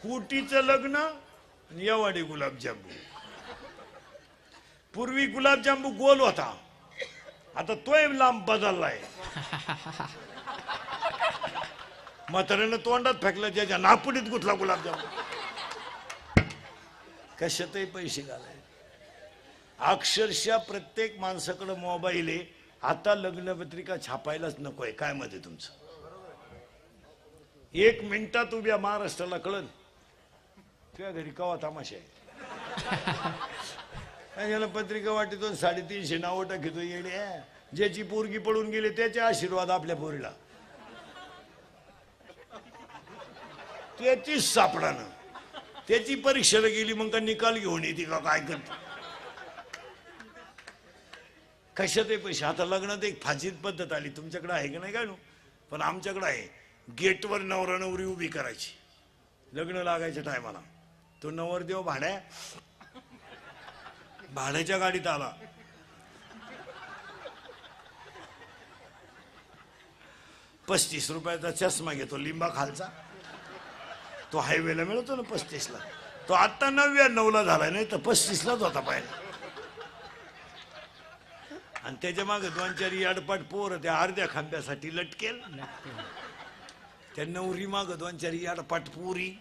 कुटीचं लग्न आणि एवाडे गुलाबजांबू. पूर्वी गुलाबजांबू गोल होता. आता तोय लांब बदललाय. म्हाताऱ्यानं तोंडात फेकलं. ज्याच्या नापुडीत गुतला गुलाबजामुन. कशातही पैसे घालाय. अक्षरशः प्रत्येक माणसाकडे मोबाईल आहे. आता लग्नपत्रिका छापायलाच नकोय. काय मध्ये तुमचं? 1 मिनिटात उभ्या महाराष्ट्राला कळन तुझ्या घरी कवा तमाशा आहे. याला पत्रिका वाटतो 350 नावं टाकतो येडे. ज्याची पोरगी पडून गेली त्याचे आशीर्वाद आपल्या पोरीला. त्याचीच सापडानं. त्याची परीक्षेला गेली मग का निकाल घेऊन येते का काय करते? कशातही पैसे. आता लग्नात एक फाजीत पद्धत आली. तुमच्याकडे आहे की नाही काय नो? पण आमच्याकडे आहे. गेटवर नवरा नवरी उभी करायची लग्न लागायच्या टायमाला. तो नवरदेव भाड्याच्या गाडीत आला. ₹35 चष्मा घेतो लिंबा खालचा. तो हायवेला मिळतो ना 35ला. तो आता 99ला झालाय. नाही तर 35लाच होता पाहिजे. आणि त्याच्या मागे 2-4 याडपाट पोर त्या अर्ध्या खांब्यासाठी लटकेल. त्या नवरी माग 2-4 याडपाट पोरी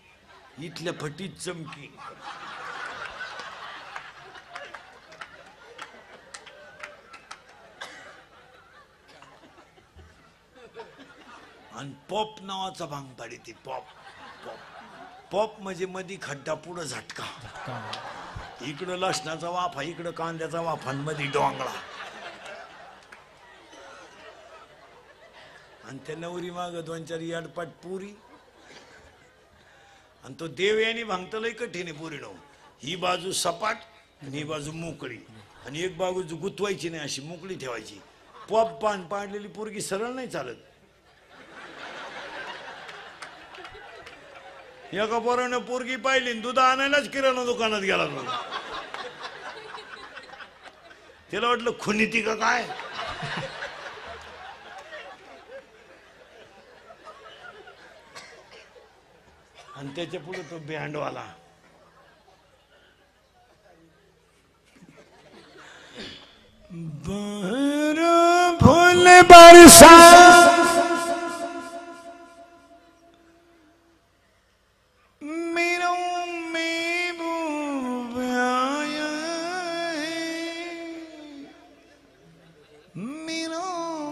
इथल्या फटीत चमकी. आणि पॉप नावाचा भांग पाडी. ती पॉप पॉप पॉप म्हणजे मधी खड्डा पुढं झटका. इकडं लसणाचा वाफा इकडं कांद्याचा वाफांमध्ये डोंगळा. आणि त्या नवरी माग 2-4 याडपाट पुरी. आणि तो देव यांनी भांगत लय कठीण आहे पुरी. ही बाजू सपाट आणि ही बाजू मोकळी. आणि एक बाजू गुतवायची नाही अशी मोकळी ठेवायची. पॉप पाडलेली पोरगी सरळ नाही चालत. एका पोरानं पोरगी पाहिली दूध आणायलाच किराणा दुकानात गेला. त्याला वाटलं खुनी ती का काय. आणि त्याच्या पुढे तो बँडवाला फूल बरसा मेरा महबूब आया मेरा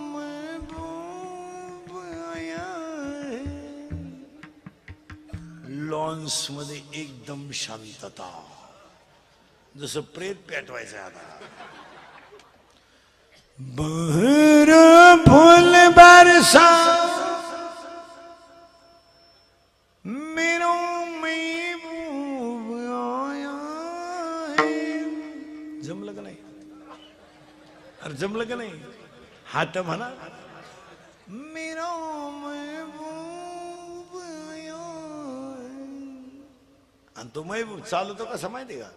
महबूब आया लॉन्स मध्ये एकदम शांतता, जसं प्रेत पेटवायचं आता. बहर फूल बरसा मेरा महबूब आया है. जमलं का नाही? अरे जमलं का नाही? हात म्हणा. मेरा महबूब आया है. आणि तो महबूब चालतो कसा माहिती का?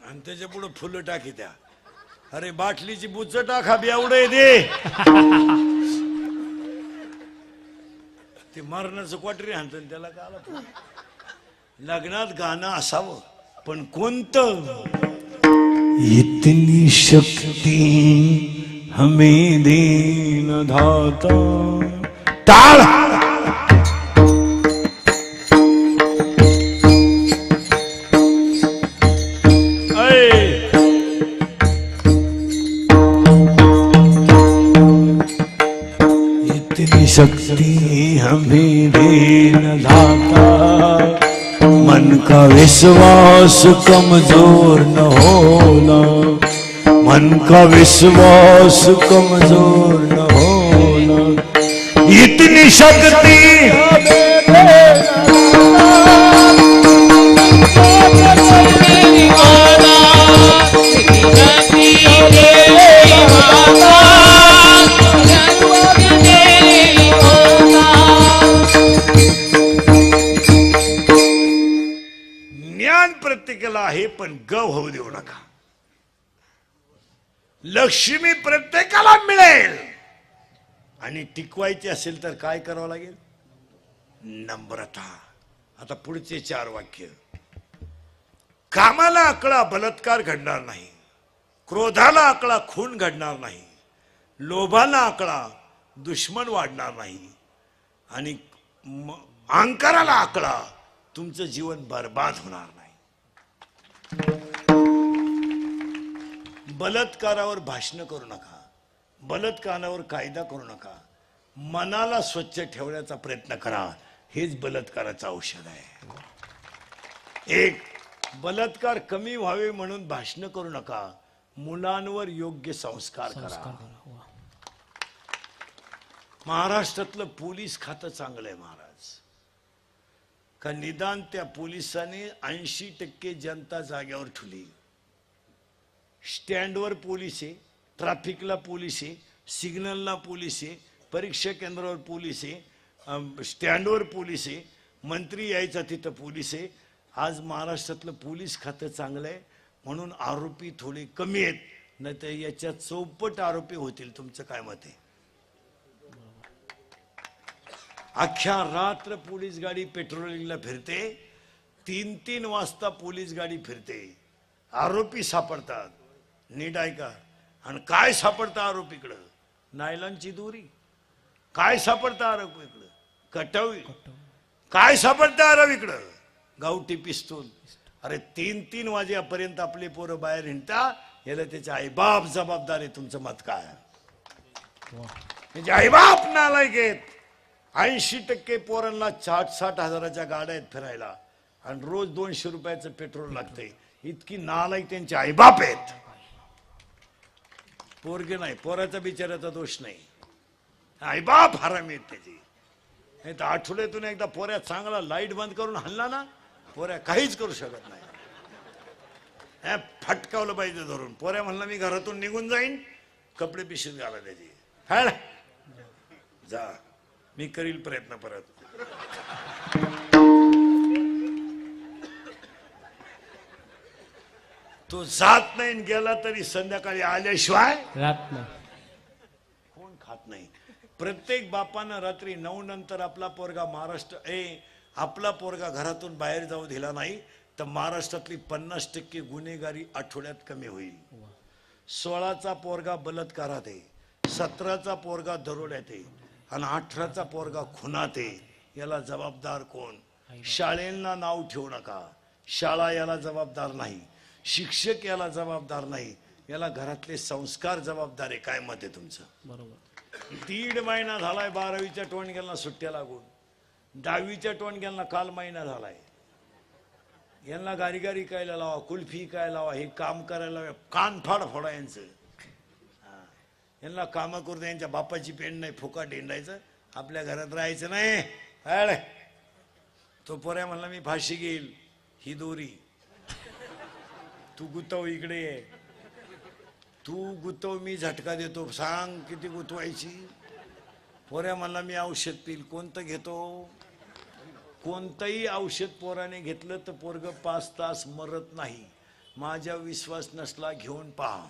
आणि त्याच्या पुढे फुलं टाकी त्या. अरे बाटलीची बुच टाका एवढं दे. ते मरणाचं क्वाटरी हाणत त्याला का आला. लग्नात गाणं असावं पण कोणतं. इतनी शक्ती हमें दीन धाता. टाळ. इतनी शक्ति हमें दीन धाता, मन का विश्वास कमजोर न होना, मन का विश्वास कमजोर न होना. इतनी शक्ति ज्ञान प्रत्येकाला आहे पण गव होऊ देऊ नका. लक्ष्मी प्रत्येकाला मिळेल आणि टिकवायची असेल तर काय करावं लागेल? नम्रता. आता पुढचे 4 वाक्य. कामाला आकळा बलात्कार घडणार नाही, क्रोधाला आकळा खून घडणार नाही, लोभाला आकळा दुश्मन वाढणार नाही आणि अहंकाराला आकळा तुमचं जीवन बर्बाद होणार नाही. बलात्कारावर भाषण करू नका, बलात्कारावर कायदा करू नका. मनाला स्वच्छ ठेवण्याचा प्रयत्न करा. हेच बलात्काराचं औषध आहे. एक, बलात्कार कमी व्हावे म्हणून भाषण करू नका, मुलांवर योग्य संस्कार करा. महाराष्ट्रातलं पोलीस खातं चांगलं आहे महाराज. का निदान त्या पोलिसांनी 80% जनता जाग्यावर ठेवली. स्टँडवर पोलीस आहे, ट्रॅफिकला पोलीस आहे, सिग्नलला पोलीस आहे, परीक्षा केंद्रावर पोलीस आहे, स्टँडवर पोलीस आहे, मंत्री यायचा तिथं पोलीस आहे. आज महाराष्ट्रातलं पोलीस खातं चांगलं आहे म्हणून आरोपी थोडे कमी आहेत, नाही तर याच्या 4पट आरोपी होतील. तुमचं काय मत आहे? अख्ख्या रात्र पोलीस गाडी पेट्रोलिंगला फिरते, 3-3 वाजता पोलीस गाडी फिरते, आरोपी सापडतात. नीट ऐका. आणि काय सापडतं आरोपीकडं? नायलॉनची दोरी. काय सापडतं आरोपीकडं? कटवी. काय सापडतं आरोपीकडं? गावठी पिस्तूल. अरे 3-3 वाजेपर्यंत आपले पोरं बाहेर हिंडता, याला त्याचे आईबाप जबाबदार आहे. तुमचं मत काय? म्हणजे आईबाप नालायक आहेत. 80% पोरांना 60 हजाराच्या गाड्या आहेत फिरायला आणि रोज 200 रुपयाचं पेट्रोल लागतंय. इतकी नालायक त्यांचे आईबाप आहेत. पोरगे नाही, पोराचा बिचाराचा दोष नाही, आईबाप हरामी आहेत त्याची. नाही तर आठवड्यातून एकदा पोऱ्या चांगला लाईट बंद करून हल्ला ना, पोऱ्या काहीच करू शकत नाही. फटकावलं पाहिजे धरून. पोऱ्या म्हणला मी घरातून निघून जाईन, कपडे पिशवीत घाला त्याची. जा मी करील प्रयत्न परत. तो जात नाही आणि गेला तरी संध्याकाळी आल्याशिवाय रात नाही. कोण खात नाही. प्रत्येक बापानं रात्री 9 नंतर आपला पोरगा आपला पोरगा घरातून बाहेर जाऊ दिला नाही तर महाराष्ट्रातली 50% गुन्हेगारी आठवड्यात कमी होईल. 16चा पोरगा बलात्कारात आहे, 17चा पोरगा दरोड्यात आहे आणि 18चा पोरगा खुनात आहे. याला जबाबदार कोण? शाळेला नाव ठेवू नका. शाळा याला जबाबदार नाही, शिक्षक याला जबाबदार नाही, याला घरातले संस्कार जबाबदार आहे. काय मत आहे तुमचं? बरोबर. 1.5 महिना झालाय 12वीच्या टोणग्यांना सुट्ट्या लागून. 10वीच्या टोणग्यांना काल महिना झालाय. यांना गारी कायला लावा, कुल्फी काय लावा, हे काम करायला लावा. कान फोडा यांचं. यांना कामं करून यांच्या बापाची पेंड नाही, फुकाट हिंडायचं, आपल्या घरात राहायचं नाही. अरे तो पोऱ्या म्हणला मी फाशी घेईल, ही दोरी तू गुतव, इकडे ये, तू गुतव, मी झटका देतो, सांग किती गुतवायची. पोऱ्या म्हणला मी औषध पिल. कोणतं घेतो? कोणतंही औषध पोराने घेतलं तर पोरग 5 तास मरत नाही. माझ्या विश्वास नसला घेऊन पहा.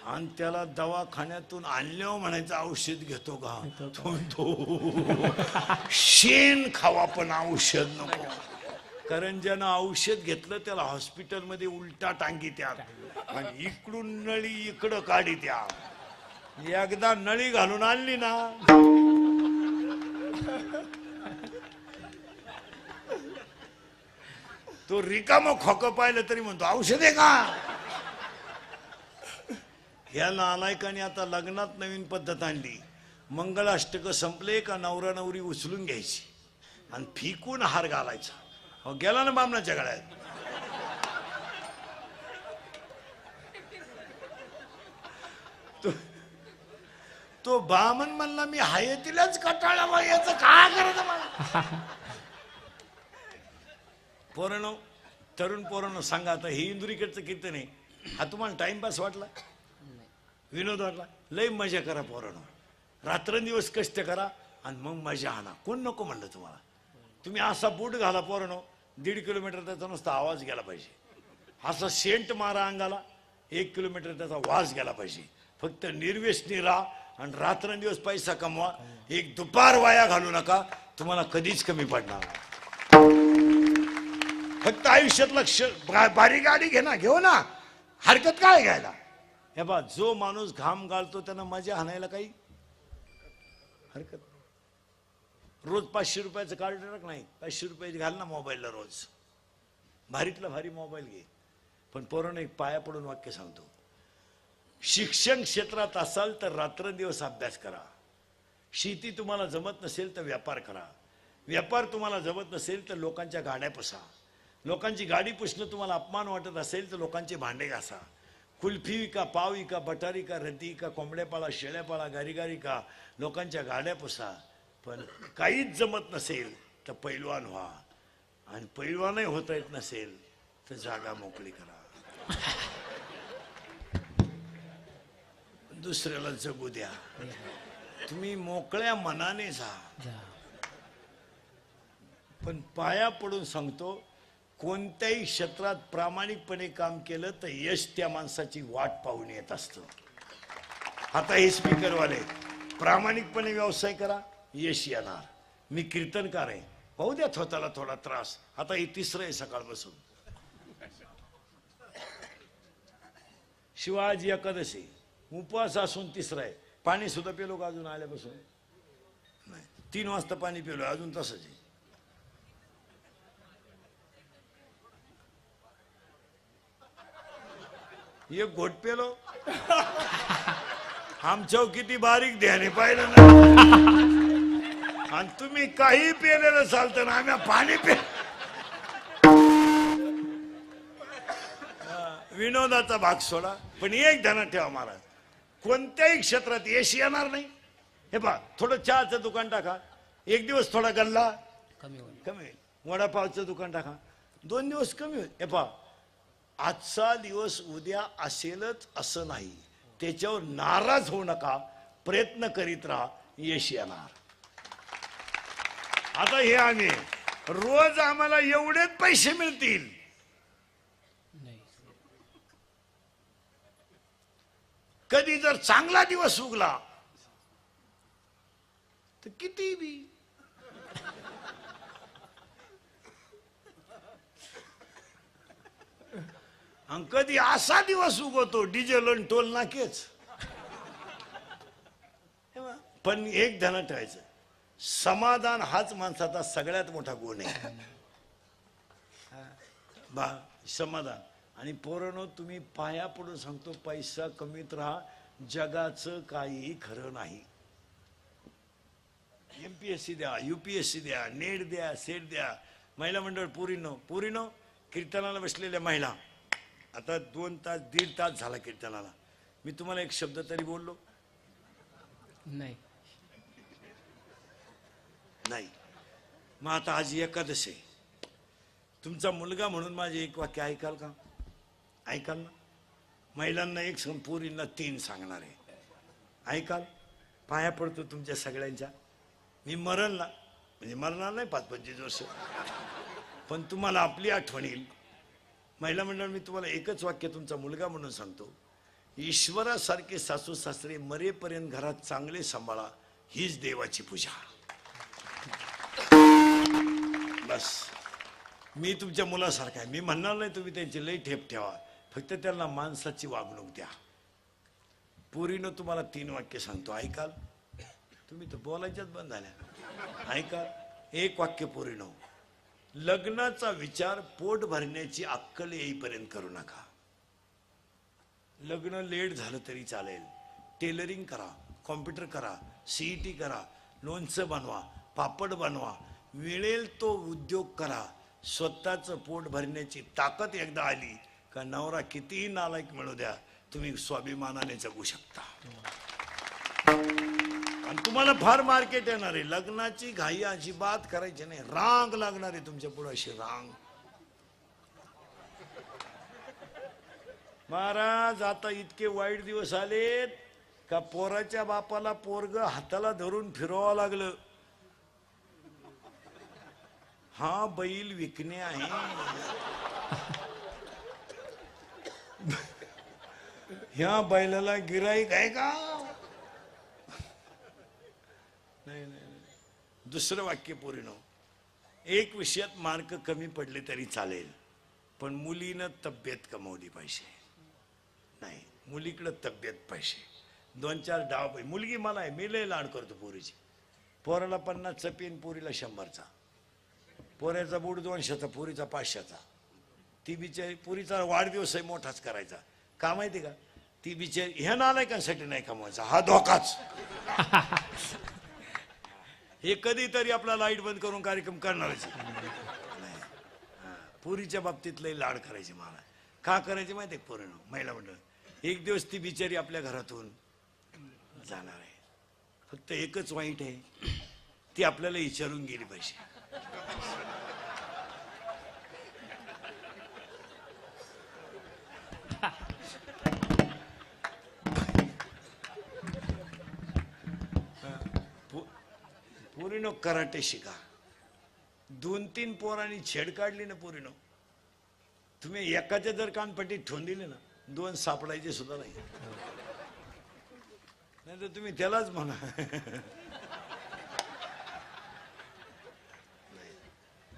आणि त्याला दवाखान्यातून आणल्यावर म्हणायचं औषध घेतो का? तो शेण खावा पण औषध नको. कारण ज्यानं औषध घेतलं त्याला हॉस्पिटलमध्ये उलटा टांगी त्या आणि इकडून नळी इकडं काढी त्या. एकदा नळी घालून आणली ना तो रिकाम खोकं पाहिलं तरी म्हणतो औषध आहे का? ह्या नालायकाने आता लग्नात नवीन पद्धत आणली. मंगळाष्टक संपले का नवरा नवरी उचलून घ्यायची आणि फिकून हार घालायचा. हो गेला ना बामणाच्या गळ्यात. तो बामण म्हणला मी हाय तिलाच कटाळा, याचं काय करायचं मला. पोरांनो, तरुण पोरांनो सांगा आता, हे इंदुरीकडचं कीर्तन आहे, हा तुम्हाला टाइमपास वाटला? विनोद वाटला? लय मजा करा पोरांनो, रात्रंदिवस कष्ट करा आणि मग मजा आणा. कोण नको म्हणलं तुम्हाला? तुम्ही असा बूट घाला पोरांनो, 1.5 किलोमीटर त्याचा नुसता आवाज गेला पाहिजे. असा सेंट मारा अंगाला, 1 किलोमीटर त्याचा वास गेला पाहिजे. फक्त निर्व्यसनी राहा आणि रात्रंदिवस पैसा कमवा. एक दुपार वाया घालू नका, तुम्हाला कधीच कमी पडणार नाही. फक्त आयुष्यात लक्ष, बारी गाडी घे ना, घेऊ ना, हरकत काय घ्यायला. हे बा, जो माणूस घाम गाळतो त्यांना मजा आणायला काही हरकत. रोज 500 रुपयाचं कार्ड टाक, नाही 500 रुपये घाल ना मोबाईलला रोज. भारीतला भारी मोबाईल घे. पण पोरांनो, एक पाया पडून वाक्य सांगतो, शिक्षण क्षेत्रात असाल तर रात्रंदिवस अभ्यास करा. शेती तुम्हाला जमत नसेल तर व्यापार करा. व्यापार तुम्हाला जमत नसेल तर लोकांच्या गाड्या पुसा. लोकांची गाडी पुसणं तुम्हाला अपमान वाटत असेल तर लोकांचे भांडे घासा. कुल्फी का, पाव का, बटारी का, रद्दी का, कोंबड्यापाळा, शेळ्यापाळा, गारी का, लोकांच्या गाड्या पुसा. पण काहीच जमत नसेल तर पैलवान व्हा. आणि पैलवानही होता येत नसेल तर जागा मोकळी करा. दुसऱ्याला जगू द्या. तुम्ही मोकळ्या मनाने जा. पण पाया पडून सांगतो, कोणत्याही क्षेत्रात प्रामाणिकपणे काम केलं तर यश त्या माणसाची वाट पाहून येत असतं. आता हे स्पीकरवाले, प्रामाणिकपणे व्यवसाय करा, यश येणार. मी कीर्तनकार आहे, पाहू द्या स्वतःला थोडा त्रास. आता हे 3रं आहे सकाळपासून. शिवाजी एकादशी, उपवास असून 3रं आहे. पाणी सुद्धा पेलो का अजून आल्यापासून? नाही. 3 वाजता पाणी पेलो, अजून तसंच आहे. एक घोट पेलो. आमच्या किती बारीक ध्याने पाहिलं ना. आणि तुम्ही काही पेलेलं चालतं ना, आम्ही पाणी विनोदाचा भाग सोडा. पण एक ध्यानात ठेवा महाराज, कोणत्याही क्षेत्रात यश येणार नाही. हे पहा, थोडं चहाचं दुकान टाका, 1 दिवस थोडा गल्ला कमी होईल. वडापावचं दुकान टाका, 2 दिवस कमी होईल. हे पहा, आजचा दिवस उद्या असेलच असं नाही. त्याच्यावर नाराज होऊ नका, प्रयत्न करीत राहा. यश येणार. आता हे आम्ही रोज आम्हाला एवढेच पैसे मिळतील, नाही. कधी जर चांगला दिवस उगला तर किती बी. आणि कधी असा दिवस उगवतो डिझेल आणि टोल नाकेच. पण एक ध्यानात ठेवायचं, समाधान हाच माणसाचा सगळ्यात मोठा गुण आहे. बा समाधान. आणि पोरांनो, तुम्ही पाया पडून सांगतो, पैसा कमीत राहा, जगाचं काही खरं नाही. MPSC द्या, UPSC द्या, नेट द्या, सेट द्या. महिला मंडळ पुरीनो कीर्तनाला बसलेल्या महिला, आता 2 तास 1.5 तास झाला कीर्तनाला, मी तुम्हाला एक शब्द तरी बोललो नाही. नाही. मग आता आज एकादश आहे, तुमचा मुलगा म्हणून माझे एक वाक्य ऐकाल का? ऐकाल ना? महिलांना 1 सांग, पोरींना 3 सांगणार आहे. ऐकाल? पाया पडतो तुमच्या सगळ्यांच्या. मी मरण ना, म्हणजे मरणार नाही 5-25 वर्ष, पण तुम्हाला आपली आठवण येईल. महिला मंडळ, मी तुम्हाला एकच वाक्य तुमचा मुलगा म्हणून सांगतो, ईश्वरासारखे सासू सासरे मरेपर्यंत घरात चांगले सांभाळा, हीच देवाची पूजा. बस. मी तुमच्या मुलासारखा आहे, मी म्हणणार नाही तुम्ही त्यांची लई ठेप ठेवा, फक्त त्यांना माणसाची वागणूक द्या. पोरीनं तुम्हाला 3 वाक्य सांगतो, ऐकाल? तुम्ही तर बोलायच्याच बंद झाल्या. ऐकाल? 1 वाक्य पोरीनो, लग्नाचा विचार पोट भरण्याची अक्कल येईपर्यंत करू नका. लग्न लेट झालं तरी चालेल, टेलरिंग करा, कॉम्प्युटर करा, CET करा, लोणचं बनवा, पापड बनवा, मिळेल तो उद्योग करा. स्वतःचं पोट भरण्याची ताकद एकदा आली का नवरा कितीही नालायक मिळू द्या, तुम्ही स्वाभिमानाने जगू शकता. आणि तुम्हाला फार मार्केट येणार आहे. लग्नाची घाई अजिबात करायची नाही, रांग लागणार आहे तुमच्या पुढे, अशी रांग. महाराज, आता इतके वाईट दिवस आलेत का पोराच्या बापाला पोरग हाताला धरून फिरवावं लागलं. हा बैल विकणे आहे. ह्या बैलाला गिराईक आहे का? नाही. दुसरं वाक्य पोरीनो, 1 विषयात मार्क कमी पडले तरी चालेल, पण मुलीनं तब्येत कमवली पाहिजे. नाही, मुलीकडं तब्येत पाहिजे. 2-4 डाव पाहिजे. मुलगी मला आहे, मी लय लाड करतो पोरीची. पोराला 50चा पेन, पोरीला 100चा. पोऱ्याचा बूट 200चा, पोरीचा 500चा. ती बिचारी, पोरीचा वाढदिवस आहे मोठाच करायचा. का माहिती का? ती बिचारी ह्या नालायकांसाठी नाही कमवायचा, हा धोकाच. हे कधीतरी आपला लाईट बंद करून कार्यक्रम करणारच नाही. पोरीच्या बाबतीत लय लाड करायचे मला. का करायचे माहिती आहे पोरीनो? महिला मंडळ, एक दिवस ती बिचारी आपल्या घरातून जाणार आहे. फक्त एकच वाईट आहे, ती आपल्याला विचारून गेली पाहिजे. पोरीनो, कराटे शिका. 2-3 पोरांनी छेड काढली ना पोरीनो, तुम्ही एकाच्या जर कानपट्टीत ठेवून दिले ना, 2 सापडायचे सुद्धा नाही. नाही तर तुम्ही त्यालाच म्हणा.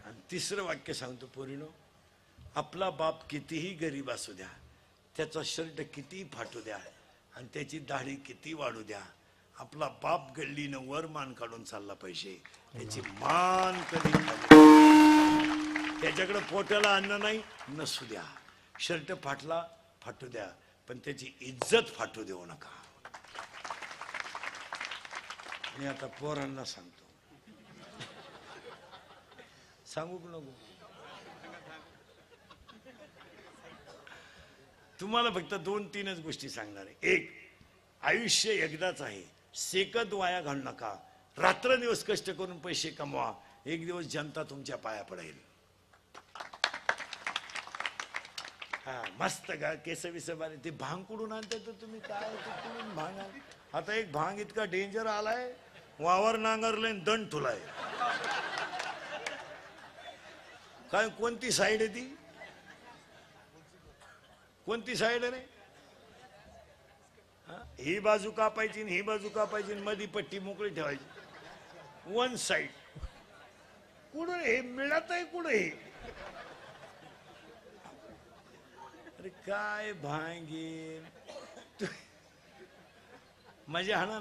आणि 3रं वाक्य सांगतो पोरीनो, आपला बाप कितीही गरीब असू द्या, त्याचा शर्ट कितीही फाटू द्या, आणि त्याची दाढी किती वाढू द्या, आपला बाप गल्लीनं वर मान काढून चालला पाहिजे. त्याची मान कधी त्याच्याकडे पोटाला अन्न नाही नसू द्या, शर्ट फाटू द्या, पण त्याची इज्जत फाटू देऊ नका. मी आता पोरांना सांगतो, सांगू की नको? तुम्हाला फक्त 2-3च गोष्टी सांगणार आहे. 1, आयुष्य एकदाच आहे, सेकंद वाया घालू नका. रात्रदिवस कष्ट करून पैसे कमवा, एक दिवस जनता तुमच्या पाया पडेल. हा, मस्त का केस विस बारे. ते भांग कुडून आणते तर तुम्ही काय कुठून भांग? आता एक भांग इतका डेंजर आलाय, वावर नांगरले दंड तुलाय. काय कोणती साईड आहे ती? कोणती साईड आहे रे? ही बाजू कापायची ही बाजू कापायची, मधी पट्टी मोकळी ठेवायची. One side. कुठं हे मिळत आहे कुठं हे? अरे काय भांगे मजा हा ना.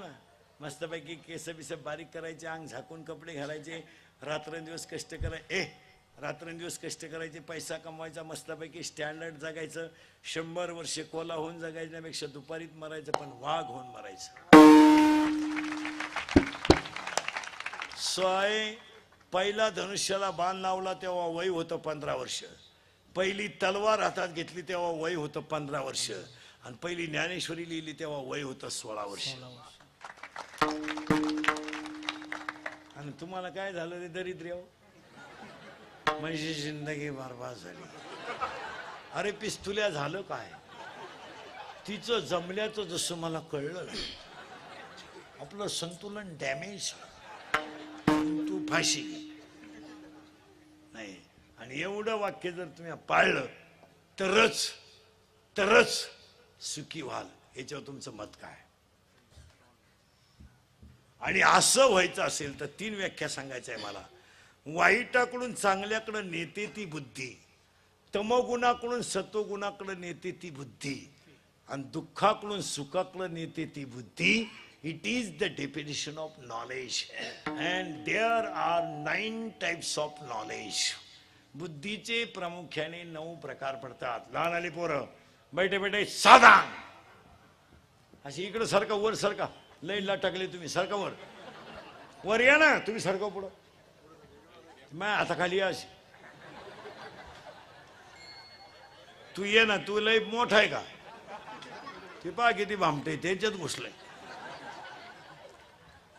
मस्तपैकी केस बिस बारीक करायचे, अंग झाकून कपडे घालायचे, रात्रंदिवस कष्ट करायचे. रात्रंदिवस कष्ट करायचे, पैसा कमवायचा, मस्तपैकी स्टँडर्ड जगायचं. 100 वर्षे कोला होऊन जगायच्यापेक्षा दुपारीत मरायचं, पण वाघ होऊन मरायचं. सोय पहिला धनुष्याला बाण लावला तेव्हा वय होतं 15 वर्ष. पहिली तलवार हातात घेतली तेव्हा वय होतं 15 वर्ष. आणि पहिली ज्ञानेश्वरी लिहिली तेव्हा वय होतं 16 वर्ष. आणि तुम्हाला काय झालं रे दरिद्र्य? माझी जिंदगी बरबाद झाली. अरे पिस्तुल्या झालं काय? तिचं जमल्याचं जसं मला कळलं, आपलं संतुलन डॅमेज, तू फाशी नाही. आणि एवढं वाक्य जर तुम्ही पाळलं तरच सुखी व्हाल. याच्यावर तुमचं मत काय? आणि असं व्हायचं असेल तर 3 व्याख्या सांगायचं आहे मला. वाईटाकडून चांगल्याकडे नेते ती बुद्धी, तमोगुणाकडून सत्वगुणाकडे नेते ती बुद्धी, आणि दुःखाकडून सुखाकडे नेते ती बुद्धी. It is the definition of knowledge. And there are 9 types of knowledge. बुद्धीचे प्रामुख्याने 9 प्रकार पडतात. लहान आली पोरं बैठे बैठे सावधान. अशी इकडं सारखा वर सारखा लईला टाकले तुम्ही, सारखा वर या ना तुम्ही, सारखा पुढं. मैं आता खाली अशी तू ये ना, तू लय मोठा आहे का? ते पहा किती भामटे त्याच्यात घुसलंय.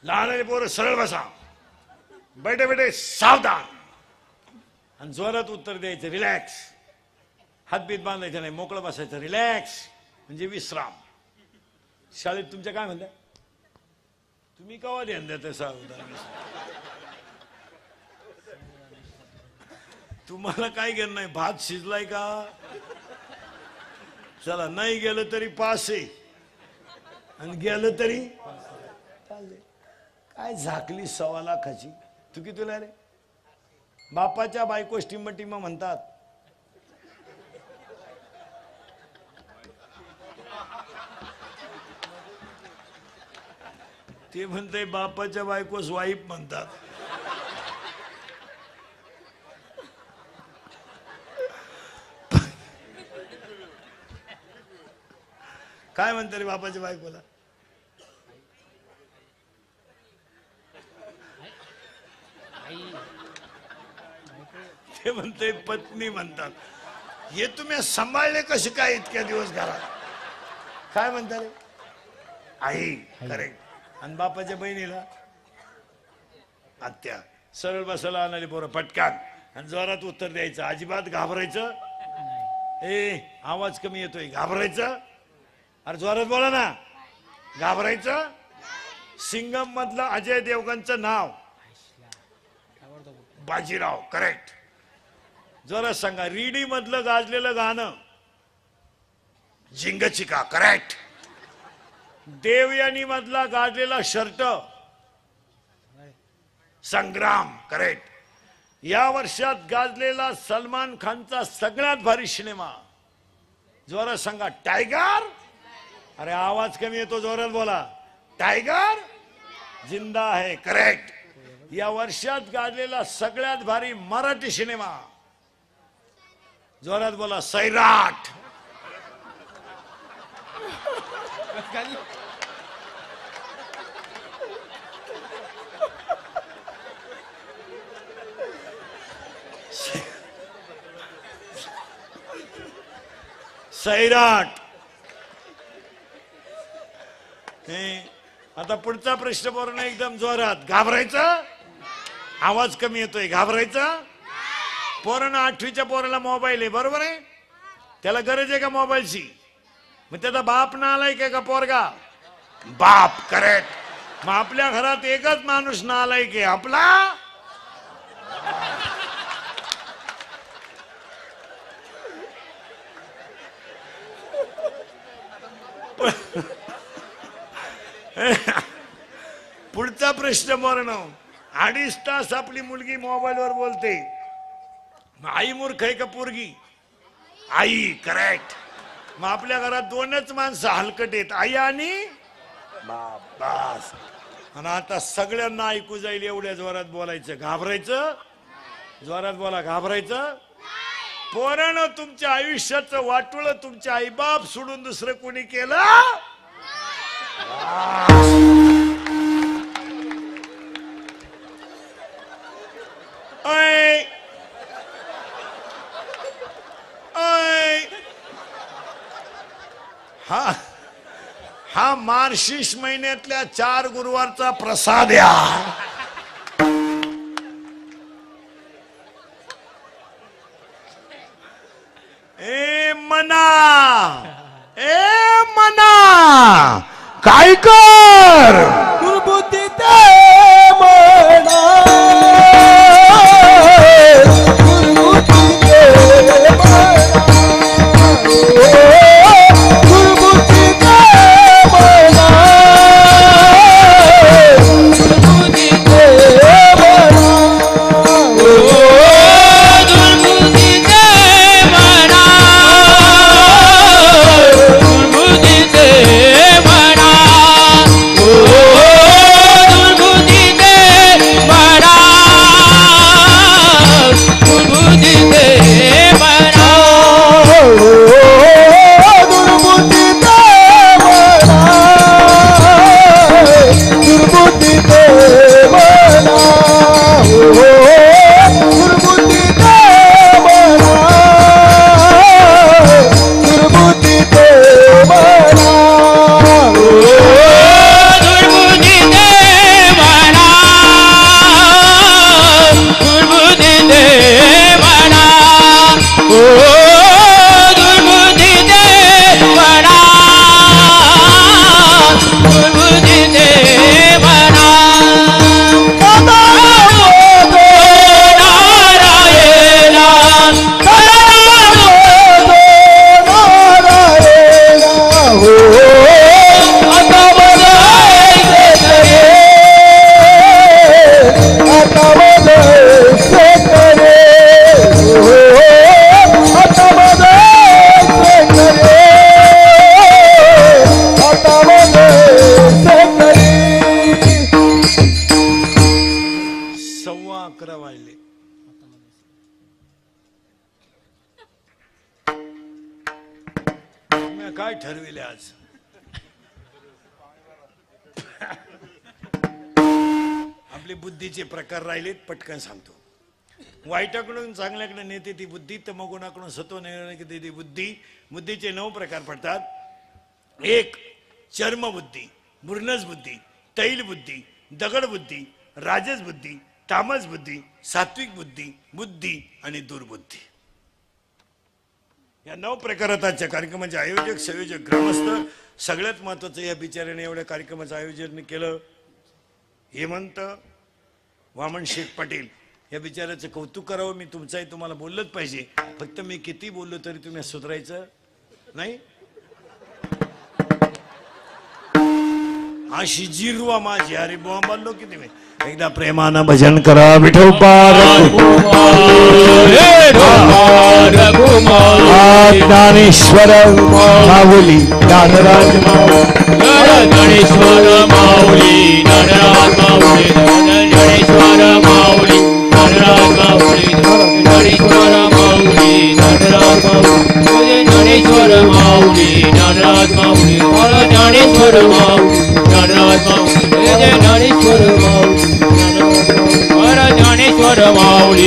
लहान पोरं सरळ बसा, बैठे बैठे सावधान. आणि जोरात उत्तर द्यायचं रिलॅक्स. हातबीत बांधायचं नाही, मोकळं बसायचं, रिलॅक्स म्हणजे विश्राम. शाळेत तुमच्या काय म्हणल्या? तुम्ही कवा ध्यान देता सावधान? तुम्हाला काय घेणं नाही? भात शिजलाय का? चला, नाही गेलं तरी पास आहे, आणि गेलं तरी काय झाकली 1.25 लाखाची. तू कितीला रे? बापाच्या बायको टिम म्हणतात. ते म्हणते बापाच्या बायको स्वाईप म्हणतात. काय म्हणते रे बापाच्या बायकोला? ते म्हणते पत्नी म्हणतात. हे तुम्ही सांभाळले कसे काय इतक्या दिवस घरात? काय म्हणता रे? आई. करेक्ट. आणि बापाच्या बहिणीला आत्या. सरळ बसायला आणारी पोरं पटकान आणि जोरात उत्तर द्यायचं. अजिबात घाबरायचं. आवाज कमी येतोय, घाबरायचं. अरे जोरात बोला ना, घाबरायचं. सिंगम मधलं अजय देवगणचं नाव बाजीराव. करेक्ट. जोरात सांगा. रीडी मधलं गाजलेलं गाणं झिंगचिका. करेक्ट. देवयानी मधला गाजलेला शर्ट संग्राम. करेक्ट. या वर्षात गाजलेला सलमान खानचा सगळ्यात भारी सिनेमा जोरात सांगा टायगर. अरे आवाज कमी येतो, जोरात बोला. टायगर जिंदा है. करेक्ट. या वर्षात गाजलेला सगळ्यात भारी मराठी सिनेमा जोरात बोला. सैराट. सैराट. आता पुढचा प्रश्न बोलणं एकदम जोरात. घाबरायचं. आवाज कमी येतोय. घाबरायचं. पोरानं 8वीच्या पोराला मोबाईल आहे, बरोबर आहे? त्याला गरज आहे का मोबाईलची? मग त्याचा बाप ना आलाय का पोरगा? बाप. करेक्ट. मग आपल्या घरात एकच माणूस नालायक आहे आपला. पुढचा प्रश्न मरण. 2.5 तास आपली मुलगी मोबाईलवर बोलते. आई मूर्ख आहे का पोरगी? आई. करेक्ट. मग आपल्या घरात 2च माणसं हलकट आहेत, आई आणि बास. आणि आता सगळ्यांना ऐकू जाईल एवढ्या जोरात बोलायचं. घाबरायचं? जोरात बोला. घाबरायचं? पोरानं तुमच्या आयुष्याचं वाटोळं तुमचे आईबाप सोडून दुसरं कोणी केलं? ऐ ऐ हा मार्गशीर्ष महिन्यातल्या 4 गुरुवारचा प्रसाद या. ए मना काय कर? दुर्बुद्धी दे म्हणा, दुर्बुद्धी दे म्हणा, दुर्बुद्धी दे म्हणा, दुर्बुद्धी दे म्हणा, दुर्बुद्धी दे म्हणा, दुर्बुद्धी दे म्हणा, दुर्बुद्धी दे म्हणा, दुर्बुद्धी दे म्हणा, दुर्बुद्धी दे म्हणा, दुर्बुद्धी दे म्हणा, दुर्बुद्धी दे म्हणा, दुर्बुद्धी दे म्हणा, दुर्बुद्धी दे म्हणा, दुर्बुद्धी दे म्हणा, दुर्बुद्धी दे म्हणा, दुर्बुद्धी दे म्हणा. काय ठरविले आज? आपली बुद्धीचे प्रकार राहिलेत, पटकन सांगतो. वाईटाकडून चांगल्याकडे नेते ती बुद्धी, तमोगुणाकडून सत्व नेते ती बुद्धी. बुद्धीचे 9 प्रकार पडतात. 1 चर्म बुद्धी, मुर्नस बुद्धी, तैल बुद्धी, दगड बुद्धी, राजस बुद्धी, तामस बुद्धी, सात्विक बुद्धी, बुद्धी आणि दुर्बुद्धी. या 9 प्रकारात आजच्या कार्यक्रमाचे आयोजक, संयोजक, ग्रामस्थ. सगळ्यात महत्वाचं या बिचाऱ्याने एवढ्या कार्यक्रमाचं आयोजन केलं. हेमंत वामन शेख पाटील या बिचाऱ्याचं कौतुक करावं. मी तुमचंही तुम्हाला बोललंच पाहिजे. फक्त मी किती बोललो तरी तुम्ही सुधारायचं नाही. अशी जिरवा माझी. अरे बुवा बोललो किती मी. एकदा प्रेमानं भजन करा. विठोबा ज्ञानेश्वर माऊली ज्ञानराज ज्ञानेश्वर माऊली ज्ञानराज माऊली ज्ञानेश्वर माऊली ज्ञानराज माऊली ज्ञानेश्वर माऊली ज्ञानराज माऊली ज्ञानेश्वर माऊली ज्ञानराज माऊली ज्ञानेश्वर माऊली ज्ञानराज माऊली ज्ञानेश्वर माऊली ज्ञानेश्वर माऊली.